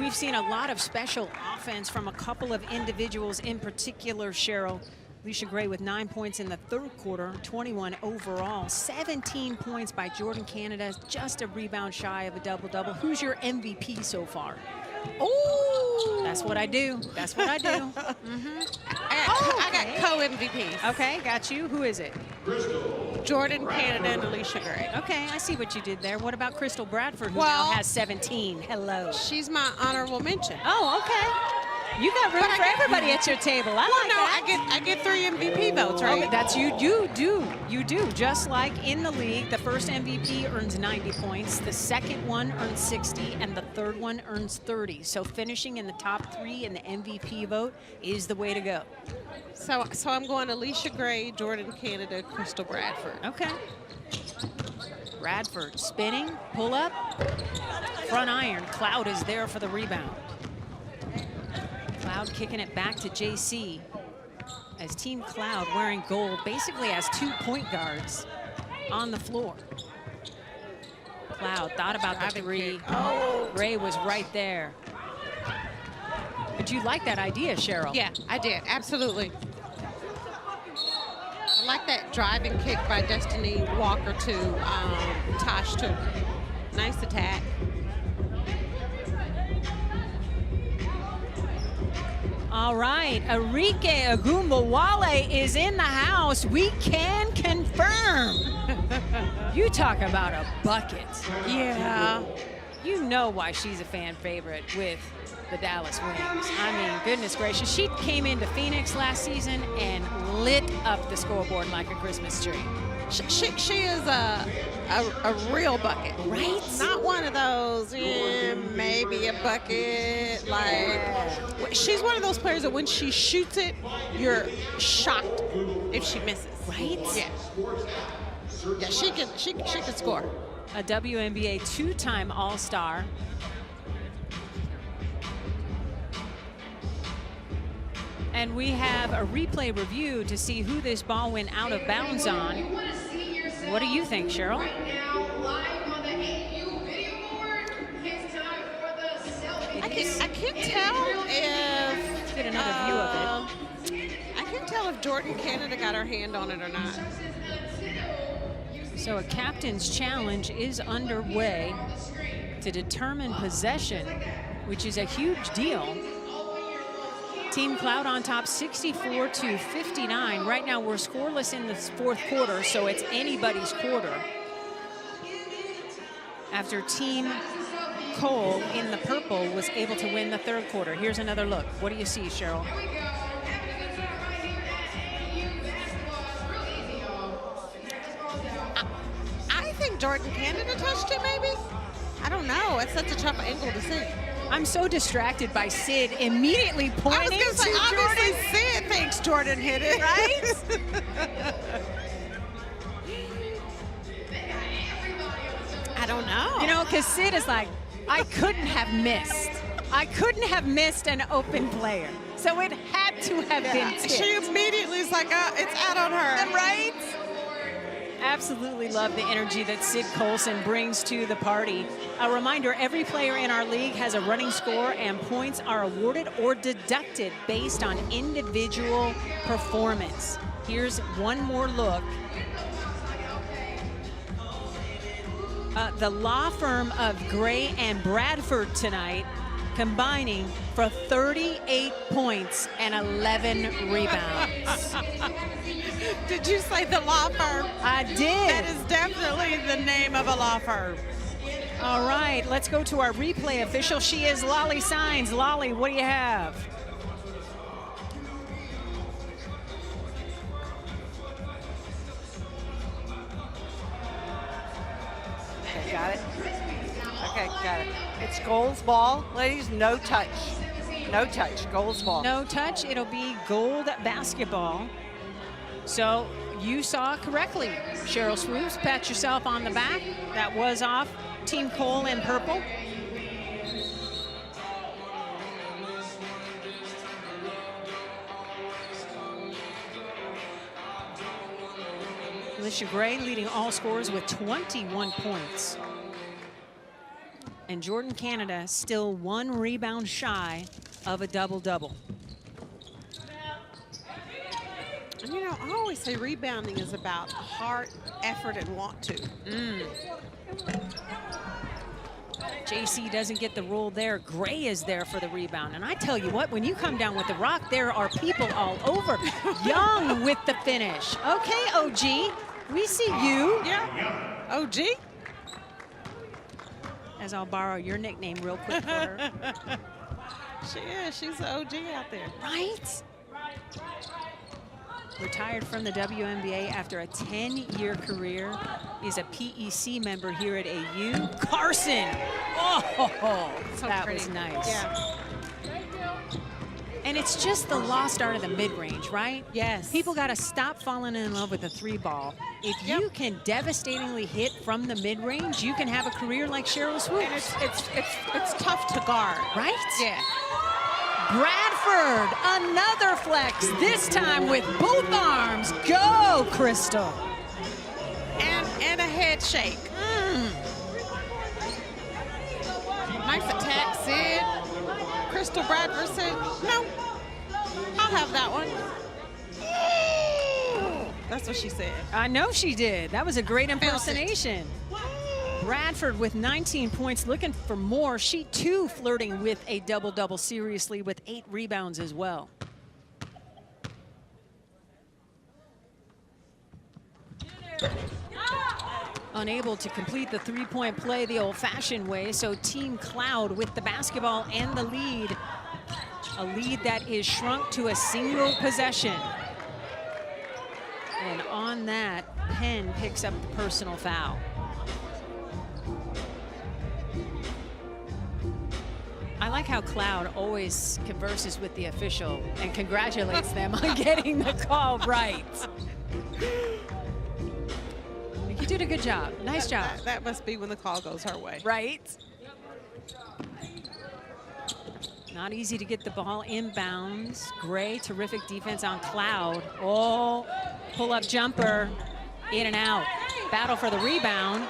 We've seen a lot of special offense from a couple of individuals in particular, Cheryl. Alicia Gray with 9 points in the third quarter, 21 overall. 17 points by Jordan Canada, just a rebound shy of a double-double. Who's your MVP so far? Oh, that's what I do. That's what I do. I got co-MVPs. Okay, got you. Who is it? Jordan Canada and Alicia Gray. Okay, I see what you did there. What about Crystal Bradford, who now has 17? Hello. She's my honorable mention. Oh, okay. You got room for everybody at your table. I get 3 MVP votes, right? Okay, that's you do. Just like in the league, the first MVP earns 90 points, the second one earns 60, and the third one earns 30. So finishing in the top 3 in the MVP vote is the way to go. So I'm going Alicia Gray, Jordan Canada, Crystal Bradford. Okay. Bradford spinning, pull up, front iron. Cloud is there for the rebound. Cloud kicking it back to JC as Team Cloud, wearing gold, basically has 2 point guards on the floor. Cloud thought about the 3. Oh, Ray was right there. But you like that idea, Cheryl? Yeah, I did, absolutely. I like that driving kick by Destiny Walker to Tosh too. Nice attack. All right, Arike Agumbawale is in the house. We can confirm. You talk about a bucket. Yeah. You know why she's a fan favorite with the Dallas Wings. I mean, goodness gracious. She came into Phoenix last season and lit up the scoreboard like a Christmas tree. She is a real bucket, right? Not one of those, maybe a bucket. She's one of those players that when she shoots it, you're shocked if she misses. Right? Yeah. Yeah, she can score. A WNBA 2-time All-Star. And we have a replay review to see who this ball went out of bounds on. What do you think, Cheryl? I can't tell if... Let's get another view of it. I can't tell if Jordan Canada got her hand on it or not. So a captain's challenge is underway to determine possession, which is a huge deal. Team Cloud on top 64-59. Right now we're scoreless in the fourth quarter, so it's anybody's quarter. After Team Cole in the purple was able to win the third quarter. Here's another look. What do you see, Cheryl? I think Jordan Canada touched it, maybe. I don't know. It's such a tough angle to see. I'm so distracted by Sid immediately pointing I was gonna say, to obviously Jordan. Sid thinks Jordan hit it. Right? I don't know. You know, because Sid is like, I couldn't have missed. I couldn't have missed an open player. So it had to have been tipped. She immediately is like, it's out on her. Right? Absolutely love the energy that Sid Colson brings to the party. A reminder, every player in our league has a running score, and points are awarded or deducted based on individual performance. Here's one more look. The law firm of Gray and Bradford tonight combining for 38 points and 11 rebounds. Did you say the law firm? I did. That is definitely the name of a law firm. All right, let's go to our replay official. She is Lolly Signs. Lolly, what do you have? Okay, got it. Okay, got it. It's Gold's ball, ladies. No touch. No touch. Gold's ball. No touch. It'll be Gold basketball. So you saw correctly. Cheryl Swoops, pat yourself on the back. That was off Team Cole in purple. Alicia Gray leading all scorers with 21 points. And Jordan Canada still 1 rebound shy of a double-double. And you know, I always say rebounding is about heart, effort, and want to. JC doesn't get the rule there. Gray is there for the rebound. And I tell you what, when you come down with the rock, there are people all over. Young with the finish. Okay, OG, we see you. Yeah, OG. As I'll borrow your nickname real quick for her. She's the OG out there. Right? Retired from the WNBA after a 10-year career. Is a PEC member here at AU. Carson! Oh, so that pretty. was nice. Yeah. And it's just the lost art of the mid-range, right? Yes. People got to stop falling in love with the 3-ball. If you can devastatingly hit from the mid-range, you can have a career like Cheryl Swoops. And it's tough to guard. Right? Yeah. Bradford, another flex, this time with both arms. Go, Crystal. And a head shake. Nice attack, Sid. Crystal Bradford said, no, I'll have that one. That's what she said. I know she did. That was a great impersonation. Bradford with 19 points, looking for more. She too flirting with a double-double seriously with 8 rebounds as well. Unable to complete the 3-point play the old-fashioned way, so Team Cloud with the basketball and the lead. A lead that is shrunk to a single possession. And on that, Penn picks up the personal foul. I like how Cloud always converses with the official and congratulates them on getting the call right. You did a good job. Nice job. That must be when the call goes her way. Right? Not easy to get the ball inbounds. Gray, terrific defense on Cloud. Oh, pull-up jumper, in and out. Battle for the rebound.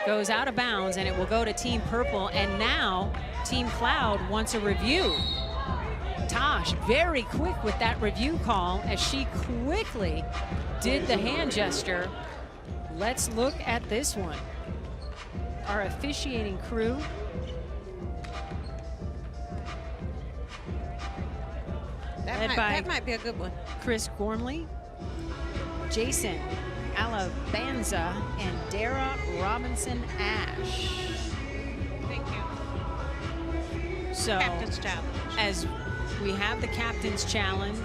Goes out of bounds, and it will go to Team Purple. And now, Team Cloud wants a review. Tosh, very quick with that review call as she quickly did the hand gesture. Let's look at this one. Our officiating crew. That might be a good one. Chris Gormley, Jason Alabanza, and Dara Robinson Ash. Thank you. So, Captain's Challenge. as we have the Captain's Challenge,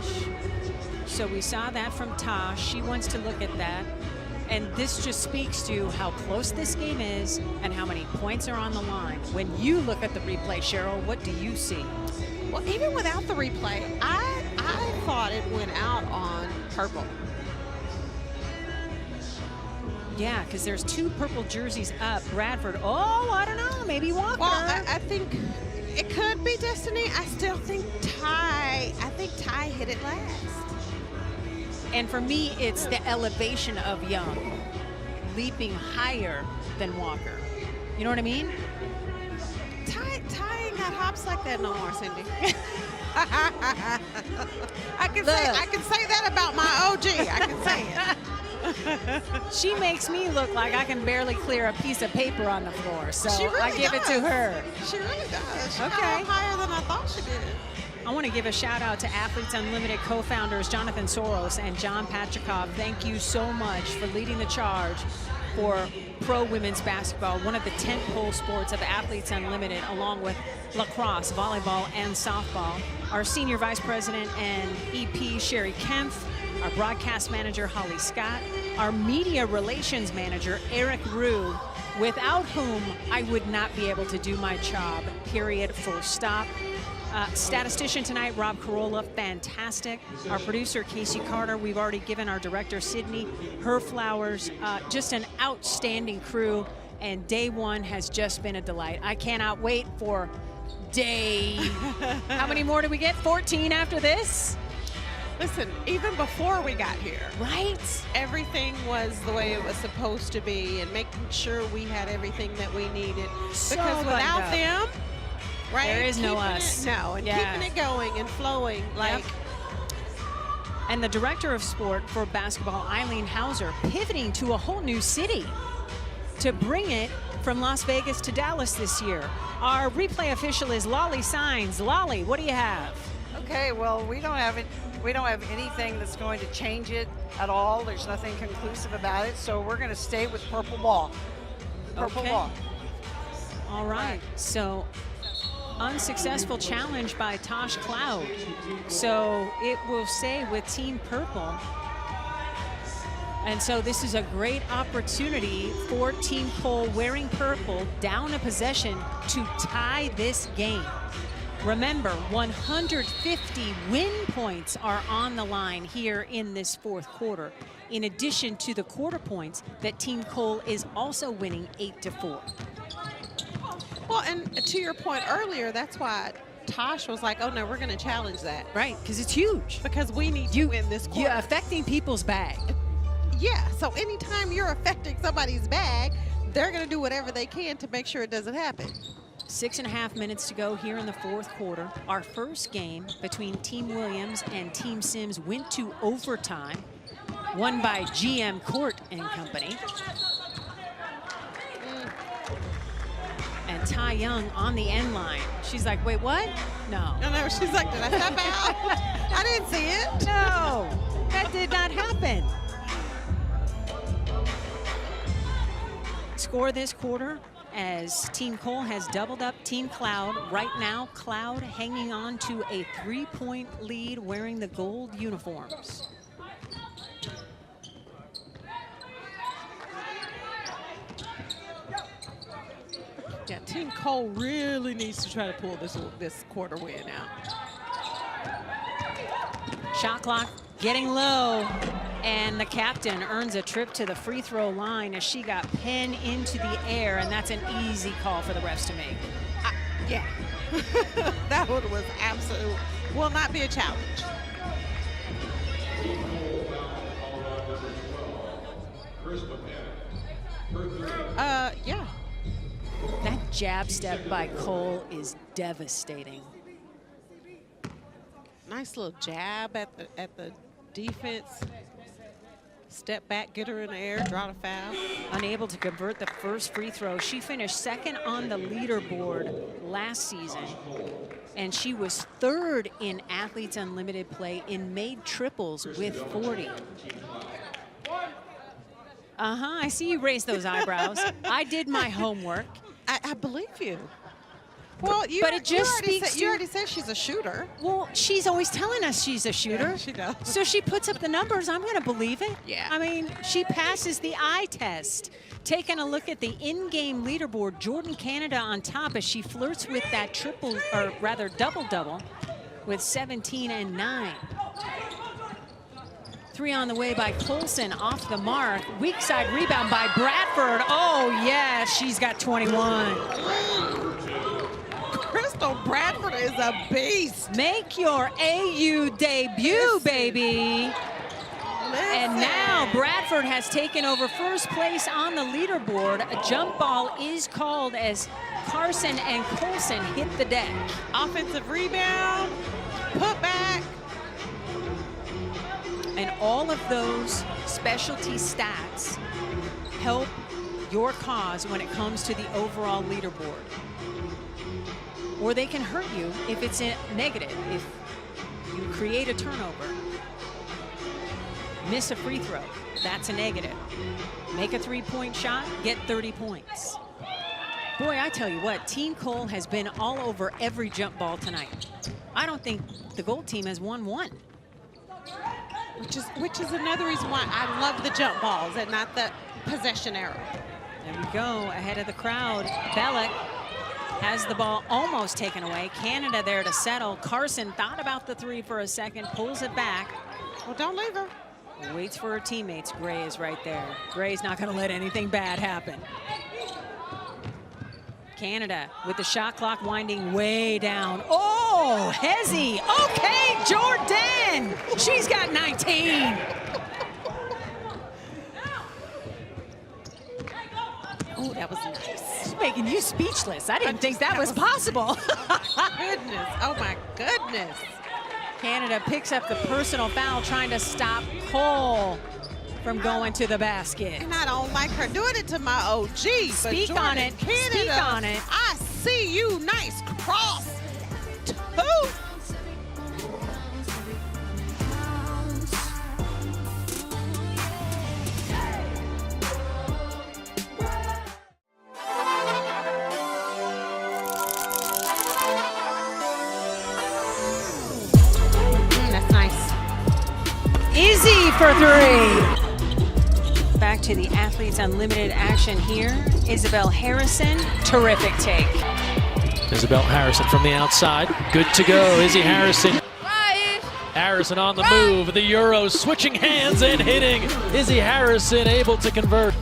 so we saw that from Tosh. She wants to look at that. And this just speaks to how close this game is and how many points are on the line. When you look at the replay, Cheryl, what do you see? Well, even without the replay, I thought it went out on purple. Yeah, because there's 2 purple jerseys up. Bradford, oh, I don't know, maybe Walker. Well, I think it could be Destiny. I still think Ty hit it last. And for me, it's the elevation of Young, leaping higher than Walker. You know what I mean? Ty ain't got hops like that no more, Cindy. I can say that about my OG. I can say it. She makes me look like I can barely clear a piece of paper on the floor, so really I give it to her. She really does. She Okay. got higher than I thought she did. I want to give a shout out to Athletes Unlimited co-founders Jonathan Soros and John Patrickov. Thank you so much for leading the charge for pro women's basketball, one of the tentpole sports of Athletes Unlimited, along with lacrosse, volleyball, and softball. Our Senior Vice President and EP, Sherry Kempf, our broadcast manager, Holly Scott, our media relations manager, Eric Rue, without whom I would not be able to do my job, period, full stop. Statistician tonight, Rob Carolla, fantastic. Our producer, Casey Carter, we've already given our director, Sydney, her flowers. Just an outstanding crew, and day one has just been a delight. I cannot wait for day, how many more do we get? 14 after this? Listen, even before we got here, right? Everything was the way it was supposed to be, and making sure we had everything that we needed. So Because without buttoned up. them, right? There is no keeping us. Keeping it going and flowing, like. And the director of sport for basketball, Eileen Hauser, pivoting to a whole new city to bring it from Las Vegas to Dallas this year. Our replay official is Lolly Signs. Lolly, what do you have? Okay, well, we don't have anything that's going to change it at all. There's nothing conclusive about it, so we're going to stay with purple ball. Purple ball. All right. So unsuccessful challenge by Tosh Cloud. So it will stay with Team Purple. And so this is a great opportunity for Team Cole, wearing purple, down a possession to tie this game. Remember, 150 win points are on the line here in this fourth quarter, in addition to the quarter points that Team Cole is also winning 8-4. Well, and to your point earlier, that's why Tosh was like, oh no, we're going to challenge that. Right, because it's huge. Because we need to win this quarter. You're affecting people's bag. Yeah, so anytime you're affecting somebody's bag, they're going to do whatever they can to make sure it doesn't happen. 6.5 minutes to go here in the fourth quarter. Our first game between Team Williams and Team Sims went to overtime, won by GM Court and Company. And Ty Young on the end line. She's like, wait, what? No. No, she's like, did I step out? I didn't see it. No, that did not happen. Score this quarter as Team Cole has doubled up Team Cloud. Right now, Cloud hanging on to a 3-point lead wearing the gold uniforms. Yeah, Team Cole really needs to try to pull this quarter win out. Shot clock getting low, and the captain earns a trip to the free throw line as she got pinned into the air, and that's an easy call for the refs to make. Yeah, that one was absolute, will not be a challenge. Yeah. That jab step by Cole is devastating. Nice little jab at the defense. Step back, get her in the air, draw the foul. Unable to convert the first free throw. She finished second on the leaderboard last season, and she was third in Athletes Unlimited play in made triples with 40. I see you raise those eyebrows. I did my homework. I believe you. Well, but it just speaks to... You already said she's a shooter. Well, she's always telling us she's a shooter. Yeah, she does. So she puts up the numbers. I'm going to believe it. Yeah. I mean, she passes the eye test. Taking a look at the in-game leaderboard, Jordan Canada on top as she flirts with that triple, or rather double-double, with 17 and 9. 3 on the way by Colson, off the mark. Weak side rebound by Bradford. Oh, yeah, she's got 21. Crystal Bradford is a beast. Make your AU debut, baby. And now Bradford has taken over first place on the leaderboard. A jump ball is called as Carson and Colson hit the deck. Offensive rebound, put back. And all of those specialty stats help your cause when it comes to the overall leaderboard. Or they can hurt you if it's a negative, if you create a turnover. Miss a free throw, that's a negative. Make a three-point shot, get 30 points. Boy, I tell you what, Team Cole has been all over every jump ball tonight. I don't think the gold team has won one. Which is another reason why I love the jump balls and not the possession arrow. There we go, ahead of the crowd. Bellick has the ball almost taken away. Canada there to settle. Carson thought about the three for a second, pulls it back. Well, don't leave her. Waits for her teammates. Gray is right there. Gray's not going to let anything bad happen. Canada with the shot clock winding way down. Oh, Hezzy. Okay, Jordan. She's got 19. Oh, that was nice. She's making you speechless. I didn't think that was possible. Goodness. Oh, my goodness. Canada picks up the personal foul, trying to stop Cole from going to the basket. And I don't like her doing it to my OG. Speak on it. Canada, Speak on it. I see you. Nice cross. Two. That's nice. Izzy for three. Back to the Athletes Unlimited action here. Isabel Harrison, terrific take. Isabel Harrison from the outside. Good to go, Izzy Harrison. Harrison on the move, the Euros switching hands and hitting. Izzy Harrison able to convert.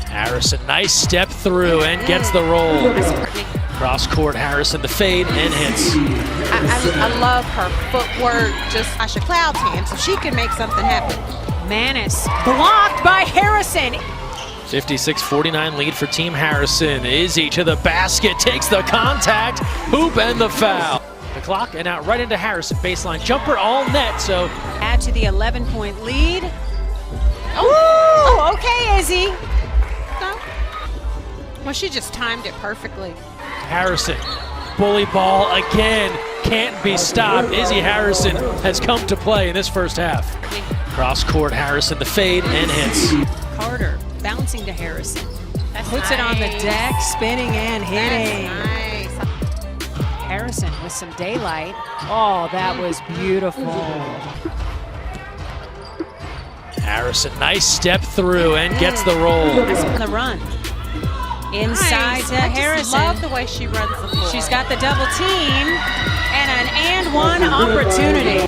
Harrison, nice step through and gets the roll. Cross court, Harrison the fade and hits. I love her footwork, just Asha Cloud's hand, so she can make something happen. Manis blocked by Harrison. 56-49 lead for Team Harrison. Izzy to the basket, takes the contact, hoop and the foul. The clock and out right into Harrison. Baseline jumper, all net, so. Add to the 11-point lead. Oh, okay, Izzy. No. Well, she just timed it perfectly. Harrison, bully ball again, can't be stopped. Izzy Harrison has come to play in this first half. Cross court, Harrison the fade and hits. Carter bouncing to Harrison. Puts nice. it on the deck, spinning and hitting. That's nice. Harrison with some daylight. Oh, that was beautiful. Harrison, nice step through and gets the roll. The run. Inside Nice. to I Harrison. just love the way she runs the floor. She's got the double team and an and one opportunity.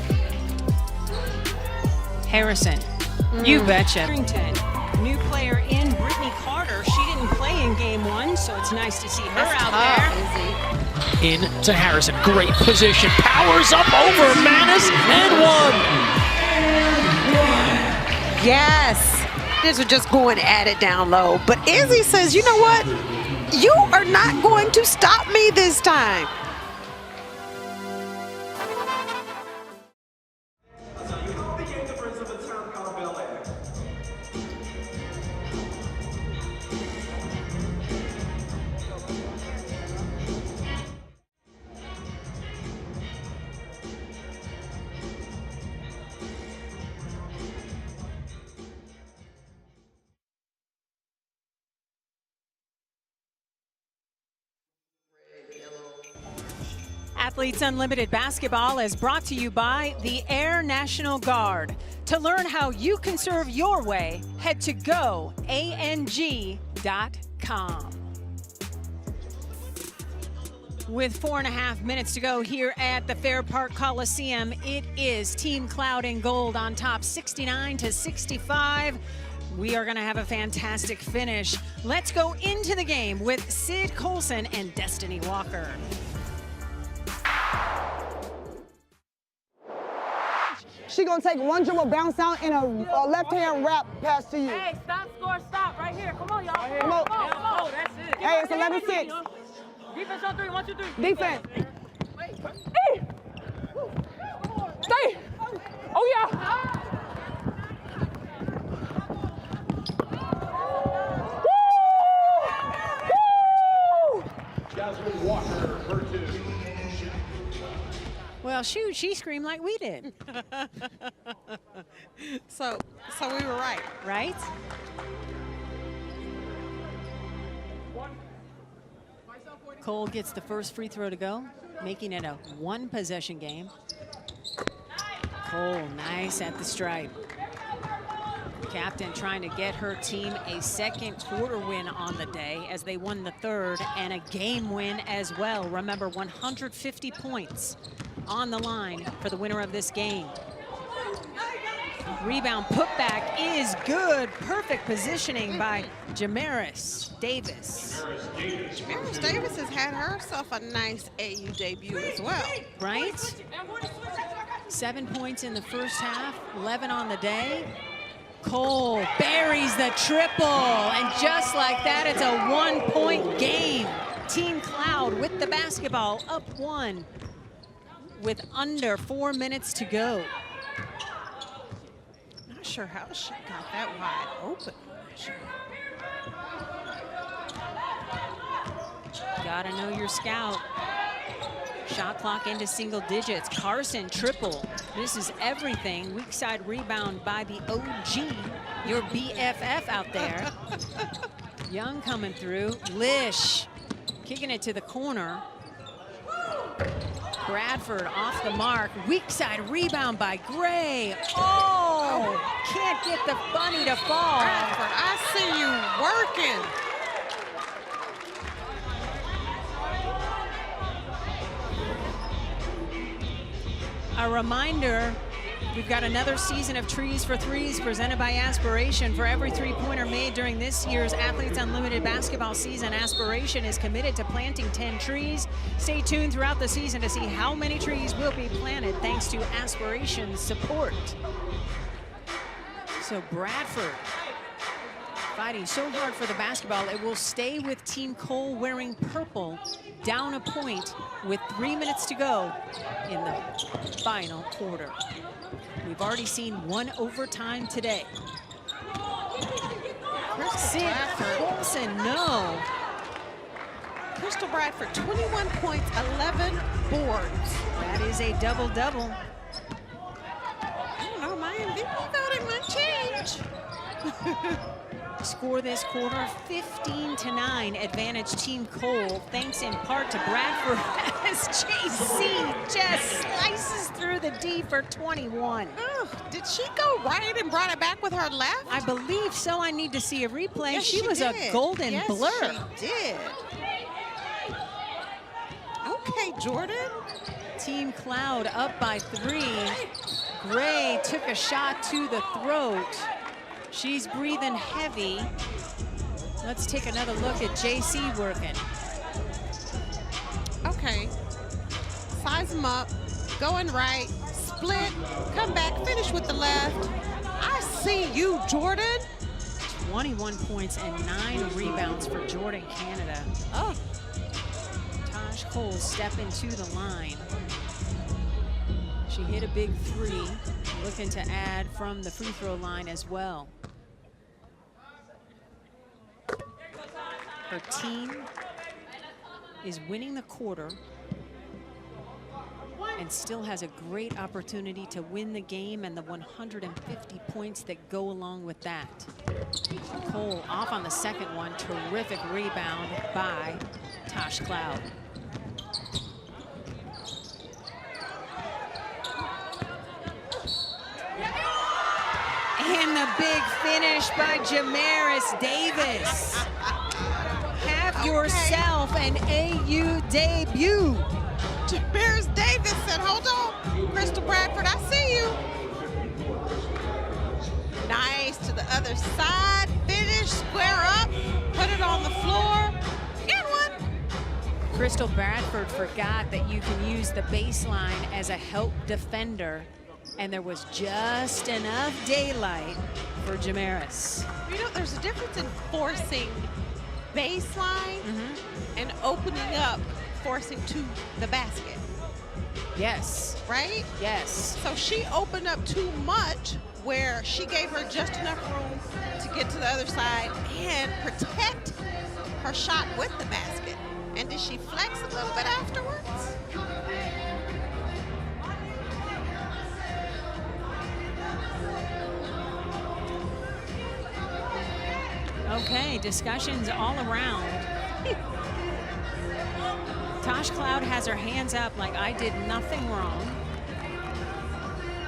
Harrison, you betcha. New player in, Brittany Carter. She didn't play in game one, so it's nice to see her out there. In to Harrison, great position, powers up over Manis and one. Yes. These are just going at it down low. But Izzy says, you know what? You are not going to stop me this time. Athletes Unlimited Basketball is brought to you by the Air National Guard. To learn how you can serve your way, head to goang.com. With 4.5 minutes to go here at the Fair Park Coliseum, it is Team Cloud in gold on top, 69-65. We are going to have a fantastic finish. Let's go into the game with Sid Colson and Destiny Walker. She gonna take one dribble, bounce out, and a left-hand wrap pass to you. Hey, stop, score, stop, right here. Come on, y'all. Come on. Oh, that's it. Hey, it's 11-6. Defense on 3, 1, 2, 3. Defense. Hey! Stay! Oh, yeah! Jasmine Walker, her two. Well, shoot, she screamed like we did. So we were right. Right? Cole gets the first free throw to go, making it a one-possession game. Cole, nice at the stripe. Captain trying to get her team a second quarter win on the day as they won the third, and a game win as well. Remember, 150 points on the line for the winner of this game. Rebound putback is good. Perfect positioning by Jamaris Davis. Jamaris Davis has had herself a nice AU debut as well. Right? 7 points in the first half, 11 on the day. Cole buries the triple, and just like that, it's a 1-point game. Team Cloud with the basketball, up 1 with under 4 minutes to go. Not sure how she got that wide open. Gotta know your scout. Shot clock into single digits. Carson triple. This is everything. Weak side rebound by the OG, your BFF out there. Young coming through. Lish kicking it to the corner. Bradford off the mark. Weak side rebound by Gray. Oh, can't get the bunny to fall. Bradford, I see you working. A reminder, we've got another season of Trees for Threes presented by Aspiration. For every three-pointer made during this year's Athletes Unlimited basketball season, Aspiration is committed to planting 10 trees. Stay tuned throughout the season to see how many trees will be planted thanks to Aspiration's support. So Bradford fighting so hard for the basketball, it will stay with Team Cole wearing purple, down a point with 3 minutes to go in the final quarter. We've already seen one overtime today. Sid Colson, no. Crystal Bradford, 21 points, 11 boards. That is a double-double. I don't know, my MVP voting might change. Score this quarter, 15-9, advantage Team Cole, thanks in part to Bradford as JC just slices through the D for 21. Oh, did she go right and brought it back with her left? I believe so. I need to see a replay. Yes, she was did. a golden blur. She did. Okay, Jordan. Team Cloud up by 3. Gray took a shot to the throat. She's breathing heavy. Let's take another look at JC working. Okay. Size them up. Going right. Split. Come back. Finish with the left. I see you, Jordan. 21 points and 9 rebounds for Jordan Canada. Oh. Taj Cole stepping to the line. She hit a big 3. Looking to add from the free throw line as well. Her team is winning the quarter and still has a great opportunity to win the game and the 150 points that go along with that. Cole off on the second one. Terrific rebound by Tosh Cloud. And the big finish by Jamaris Davis. Have yourself an AU debut. Jamaris Davis said, hold on, Crystal Bradford, I see you. Nice to the other side, finish, square up, put it on the floor. Get one. Crystal Bradford forgot that you can use the baseline as a help defender, and there was just enough daylight for Jamaris. You know, there's a difference in forcing baseline and opening up, forcing to the basket. Yes. Right? Yes. So she opened up too much where she gave her just enough room to get to the other side and protect her shot with the basket. And did she flex a little bit afterwards? Okay, discussions all around. Tosh Cloud has her hands up like I did nothing wrong.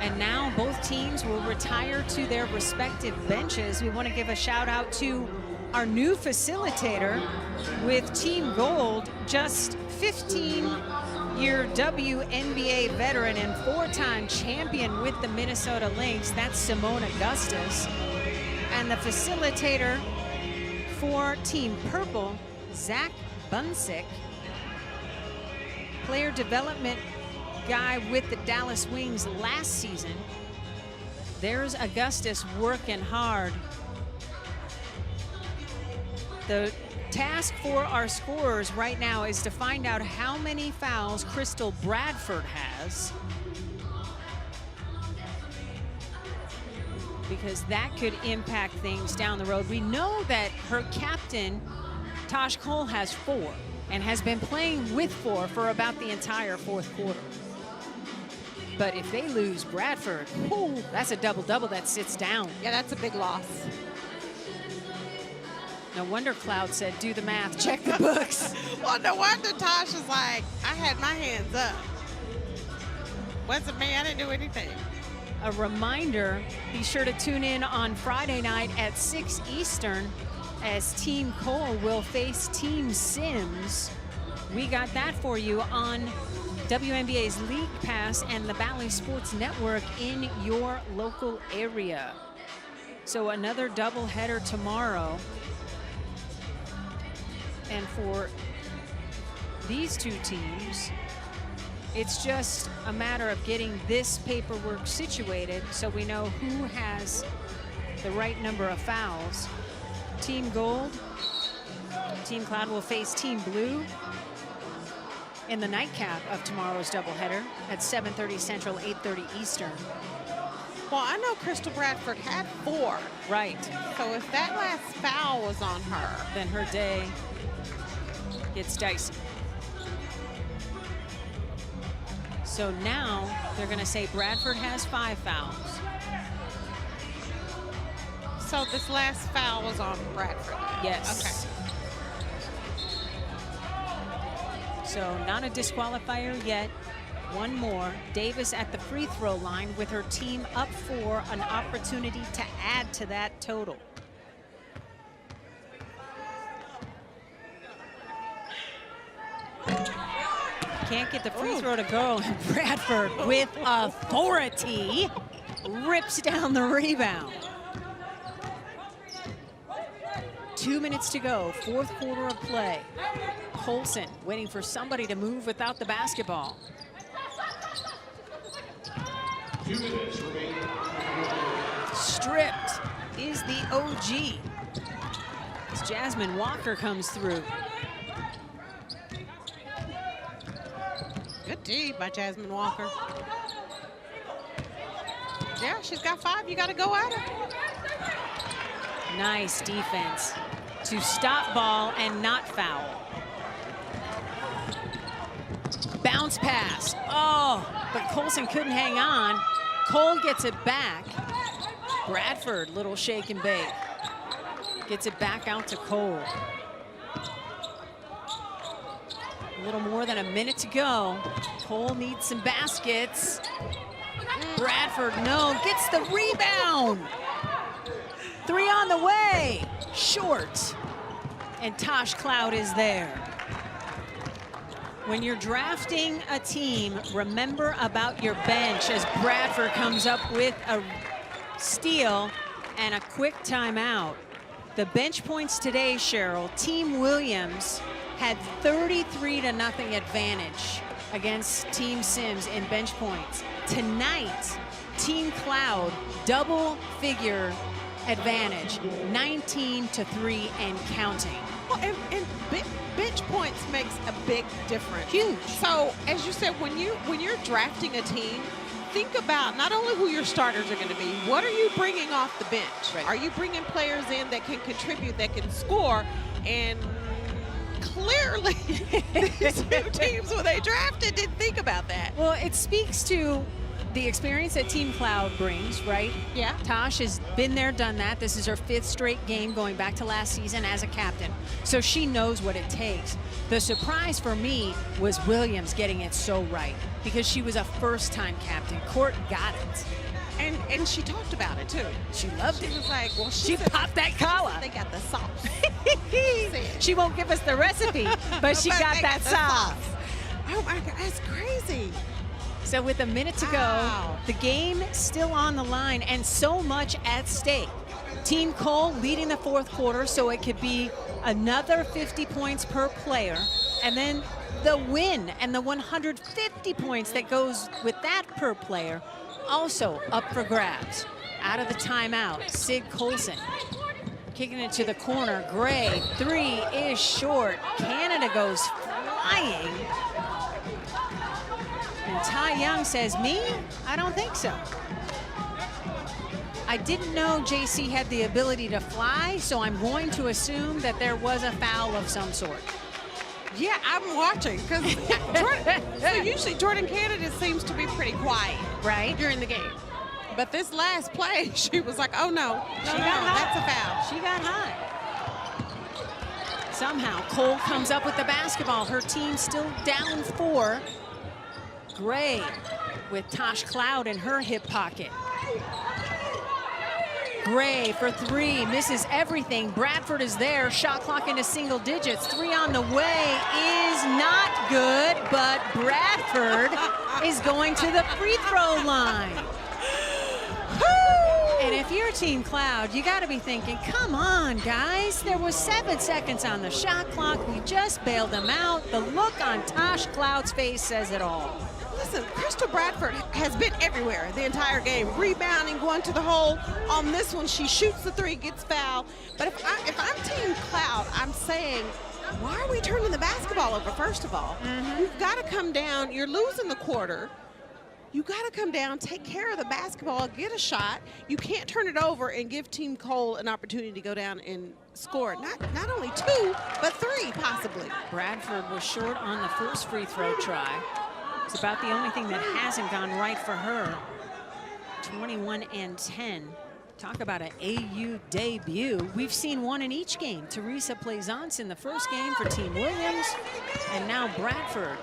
And now both teams will retire to their respective benches. We want to give a shout out to our new facilitator with Team Gold, just 15-year WNBA veteran and 4-time champion with the Minnesota Lynx. That's Simone Augustus. And the facilitator for Team Purple, Zach Bunsick, player development guy with the Dallas Wings last season. There's Augustus working hard. The task for our scorers right now is to find out how many fouls Crystal Bradford has, because that could impact things down the road. We know that her captain, Tosh Cole, has 4 and has been playing with 4 for about the entire fourth quarter. But if they lose Bradford, ooh, that's a double-double that sits down. Yeah, that's a big loss. No wonder Cloud said, do the math, check the books. Well, no wonder Tosh was like, I had my hands up. Wasn't me, I didn't do anything. A reminder, be sure to tune in on Friday night at 6 Eastern as Team Cole will face Team Sims. We got that for you on WNBA's League Pass and the Bally Sports Network in your local area. So another doubleheader tomorrow. And for these two teams, it's just a matter of getting this paperwork situated so we know who has the right number of fouls. Team Gold, Team Cloud will face Team Blue in the nightcap of tomorrow's doubleheader at 7:30 Central, 8:30 Eastern. Well, I know Crystal Bradford had 4. Right. So if that last foul was on her, then her day gets dicey. So now they're going to say Bradford has 5 fouls. So this last foul was on Bradford? Yes. Okay. So not a disqualifier yet. One more. Davis at the free throw line with her team up for an opportunity to add to that total. Can't get the free throw to go, and Bradford with authority rips down the rebound. 2 minutes to go, fourth quarter of play. Colson waiting for somebody to move without the basketball. 2 minutes remaining. Stripped is the OG as Jasmine Walker comes through. Good D by Jasmine Walker. Yeah, she's got 5. You got to go at her. Nice defense to stop ball and not foul. Bounce pass. Oh, but Colson couldn't hang on. Cole gets it back. Bradford, little shake and bake. Gets it back out to Cole. A little more than a minute to go. Cole needs some baskets. Bradford, no, gets the rebound. Three on the way, short. And Tosh Cloud is there. When you're drafting a team, remember about your bench as Bradford comes up with a steal and a quick timeout. The bench points today, Cheryl, Team Williams had 33-0 advantage against Team Sims in bench points. Tonight, Team Cloud, double-figure advantage, 19-3 and counting. Well, and bench points makes a big difference. Huge. So, as you said, when you're drafting a team, think about not only who your starters are going to be, what are you bringing off the bench? Right. Are you bringing players in that can contribute, that can score? And clearly, these two teams, when they drafted, didn't think about that. Well, it speaks to the experience that Team Cloud brings, right? Yeah. Tosh has been there, done that. This is her 5th straight game going back to last season as a captain. So she knows what it takes. The surprise for me was Williams getting it so right because she was a first-time captain. Court got it. And she talked about it, too. She loved it. She was like, well, she popped that collar. They got the sauce. She won't give us the recipe, but she got that sauce. Oh, my God, that's crazy. So with a minute to go, the game still on the line and so much at stake. Team Cole leading the 4th quarter, so it could be another 50 points per player. And then the win and the 150 points that goes with that per player also up for grabs. Out of the timeout, Sid Colson kicking it to the corner. Gray, 3 is short. Canada goes flying. And Ty Young says, me? I don't think so. I didn't know JC had the ability to fly, so I'm going to assume that there was a foul of some sort. Yeah, I'm watching because so usually Jordan Canada seems to be pretty quiet, right, during the game. But this last play, she was like, "Oh no, that's a foul." She got high. Somehow Cole comes up with the basketball. Her team still down 4. Gray with Tosh Cloud in her hip pocket. Gray for 3, misses everything. Bradford is there, shot clock into single digits. 3 on the way is not good, but Bradford is going to the free throw line. And if you're Team Cloud, you got to be thinking, come on, guys. There was 7 seconds on the shot clock. We just bailed them out. The look on Tosh Cloud's face says it all. Listen, Crystal Bradford has been everywhere the entire game, rebounding, going to the hole. On this one, she shoots the 3, gets fouled. But if I'm Team Cloud, I'm saying, why are we turning the basketball over, first of all? You've got to come down. You're losing the quarter. You got to come down, take care of the basketball, get a shot. You can't turn it over and give Team Cole an opportunity to go down and score. Not only 2, but 3, possibly. Bradford was short on the first free throw try. It's about the only thing that hasn't gone right for her. 21 and 10. Talk about an AU debut. We've seen one in each game. Teresa Plaisance in the first game for Team Williams, and now Bradford.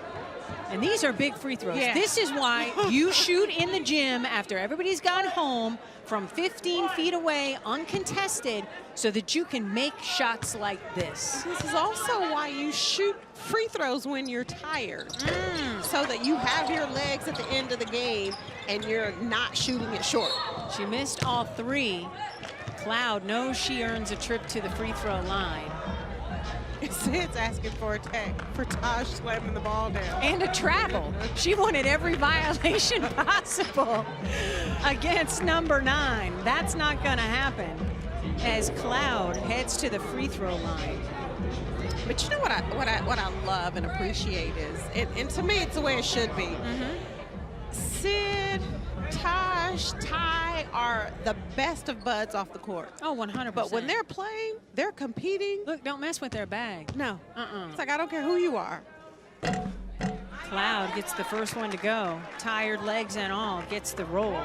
And these are big free throws. Yeah. This is why you shoot in the gym after everybody's gone home from 15 feet away, uncontested, so that you can make shots like this. This is also why you shoot free throws when you're tired, so that you have your legs at the end of the game and you're not shooting it short. She missed all 3. Cloud knows she earns a trip to the free throw line. Sid's asking for a tag for Tosh slamming the ball down. And a travel. She wanted every violation possible against number 9. That's not going to happen as Cloud heads to the free throw line. But you know what I love and appreciate is, and to me it's the way it should be. Sid, Tosh, Ty are the best of buds off the court. Oh, 100%. But when they're playing, they're competing. Look, don't mess with their bag. No. It's like, I don't care who you are. Cloud gets the first one to go. Tired legs and all, gets the roll.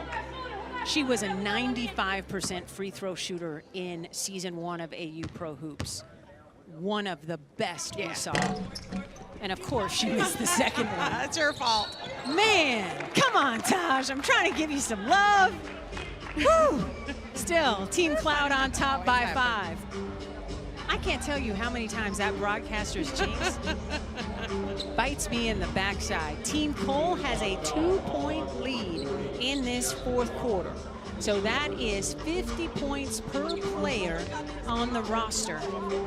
She was a 95% free throw shooter in season 1 of AU Pro Hoops. One of the best we saw. And of course, she missed the second one. That's her fault. Man, come on, Tosh. I'm trying to give you some love. Woo! Still, Team Cloud on top by 5. I can't tell you how many times that broadcaster's jinx bites me in the backside. Team Cole has a 2-point lead in this 4th quarter. So that is 50 points per player on the roster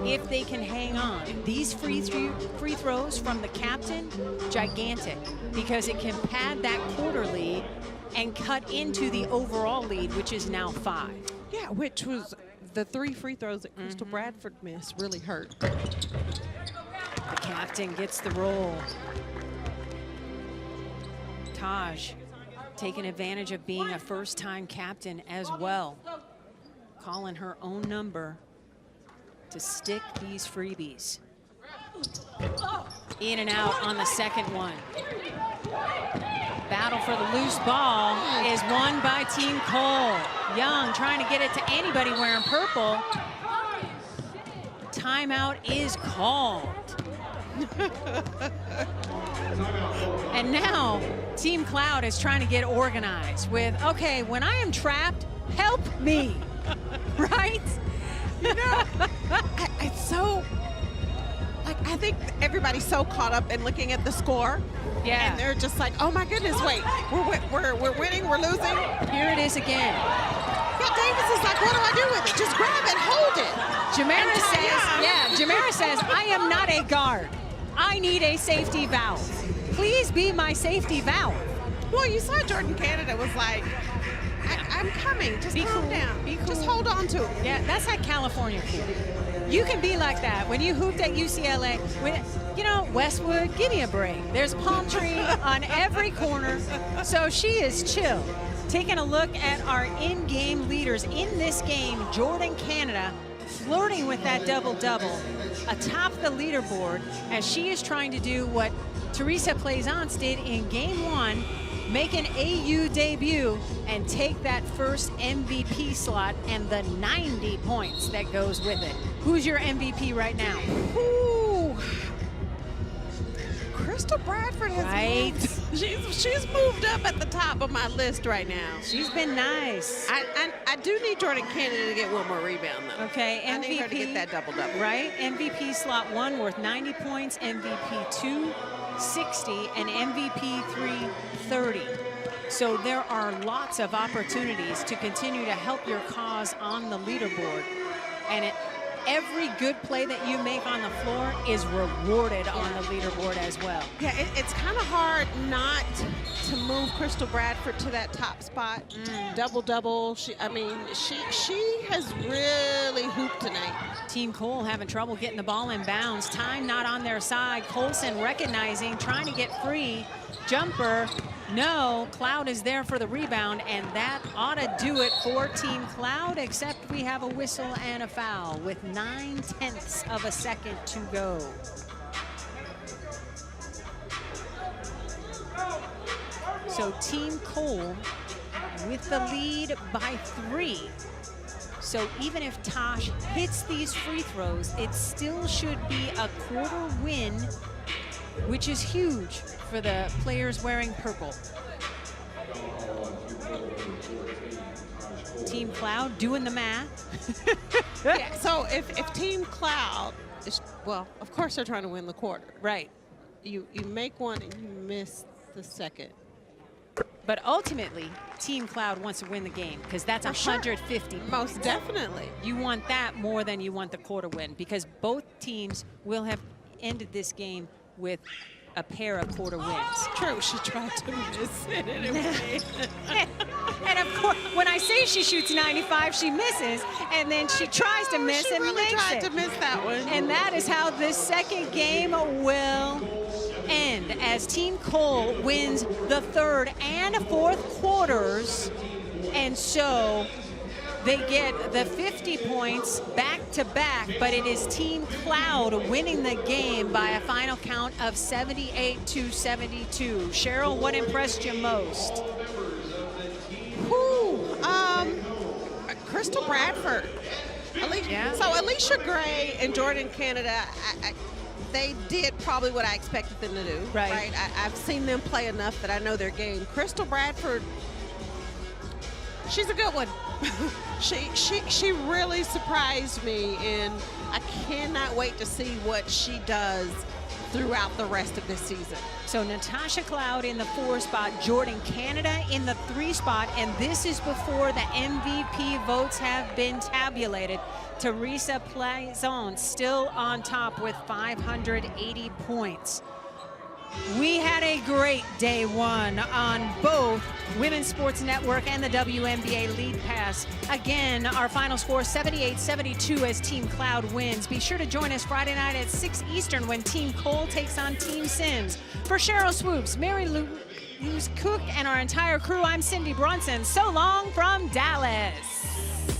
if they can hang on. These free throws from the captain, gigantic, because it can pad that quarter lead and cut into the overall lead, which is now 5. Yeah, which was the 3 free throws that Crystal Bradford missed really hurt. The captain gets the roll. Taj taking advantage of being a first-time captain as well. Calling her own number to stick these freebies. In and out on the second one. Battle for the loose ball is won by Team Cole. Young trying to get it to anybody wearing purple. Timeout is called. And now Team Cloud is trying to get organized with, okay, when I am trapped, help me, right? You know, it's so, like, I think everybody's so caught up in looking at the score. Yeah. And they're just like, oh my goodness, wait, we're winning, we're losing. Here it is again. Yeah, Davis is like, what do I do with it? Just grab it, hold it. Jamara says, I am not a guard. I need a safety valve. Please be my safety valve. Well, you saw Jordan Canada was like, I'm coming. Just calm down. Be cool. Just hold on to it. Yeah, that's that California cool. You can be like that. When you hooped at UCLA, you know, Westwood, give me a break. There's a palm tree on every corner. So she is chill. Taking a look at our in-game leaders in this game, Jordan Canada flirting with that double-double atop the leaderboard as she is trying to do what Teresa Plaisance did in game 1, make an AU debut and take that first MVP slot and the 90 points that goes with it. Who's your MVP right now? Ooh. Crystal Bradford has moved. She's moved up at the top of my list right now. She's been nice. I do need Jordan Canada to get one more rebound though. Okay, MVP. I need her to get that double-double. Right, MVP slot 1 worth 90 points, MVP 2 60, and MVP 3 30. So there are lots of opportunities to continue to help your cause on the leaderboard, and every good play that you make on the floor is rewarded on the leaderboard as well. Yeah, it's kind of hard not to move Crystal Bradford to that top spot. Double-double. She has really hooped tonight. Team Cole having trouble getting the ball in bounds. Time not on their side. Colson recognizing, trying to get free. Jumper. No, Cloud is there for the rebound, and that ought to do it for Team Cloud, except we have a whistle and a foul with 9/10 of a second to go. So Team Cole with the lead by 3. So even if Tosh hits these free throws, it still should be a quarter win, which is huge for the players wearing purple. Team Cloud doing the math. Yeah, so if Team Cloud is, well, of course they're trying to win the quarter. Right. You make one and you miss the second. But ultimately, Team Cloud wants to win the game because that's 150 points. Most definitely. You want that more than you want the quarter win, because both teams will have ended this game with a pair of quarter wins. True, she tried to miss it anyway. And of course, when I say she shoots 95, she misses, and then she tries to miss and really makes tried it. to miss that one. And that is how this second game will end, as Team Cole wins the 3rd and 4th quarters, and so they get the 50 points back-to-back, but it is Team Cloud winning the game by a final count of 78-72. Cheryl, what impressed you most? Crystal Bradford. So Alicia Gray and Jordan Canada, they did probably what I expected them to do. Right. I've seen them play enough that I know their game. Crystal Bradford, She's a good one. she really surprised me, and I cannot wait to see what she does throughout the rest of this season. So Natasha Cloud in the 4 spot, Jordan Canada in the 3 spot, and this is before the MVP votes have been tabulated. Teresa Plaisance still on top with 580 points. We had a great day 1 on both Women's Sports Network and the WNBA League Pass. Again, our final score 78-72 as Team Cloud wins. Be sure to join us Friday night at 6 Eastern when Team Cole takes on Team Sims. For Cheryl Swoops, Mary Louise Cook, and our entire crew, I'm Cindy Bronson. So long from Dallas.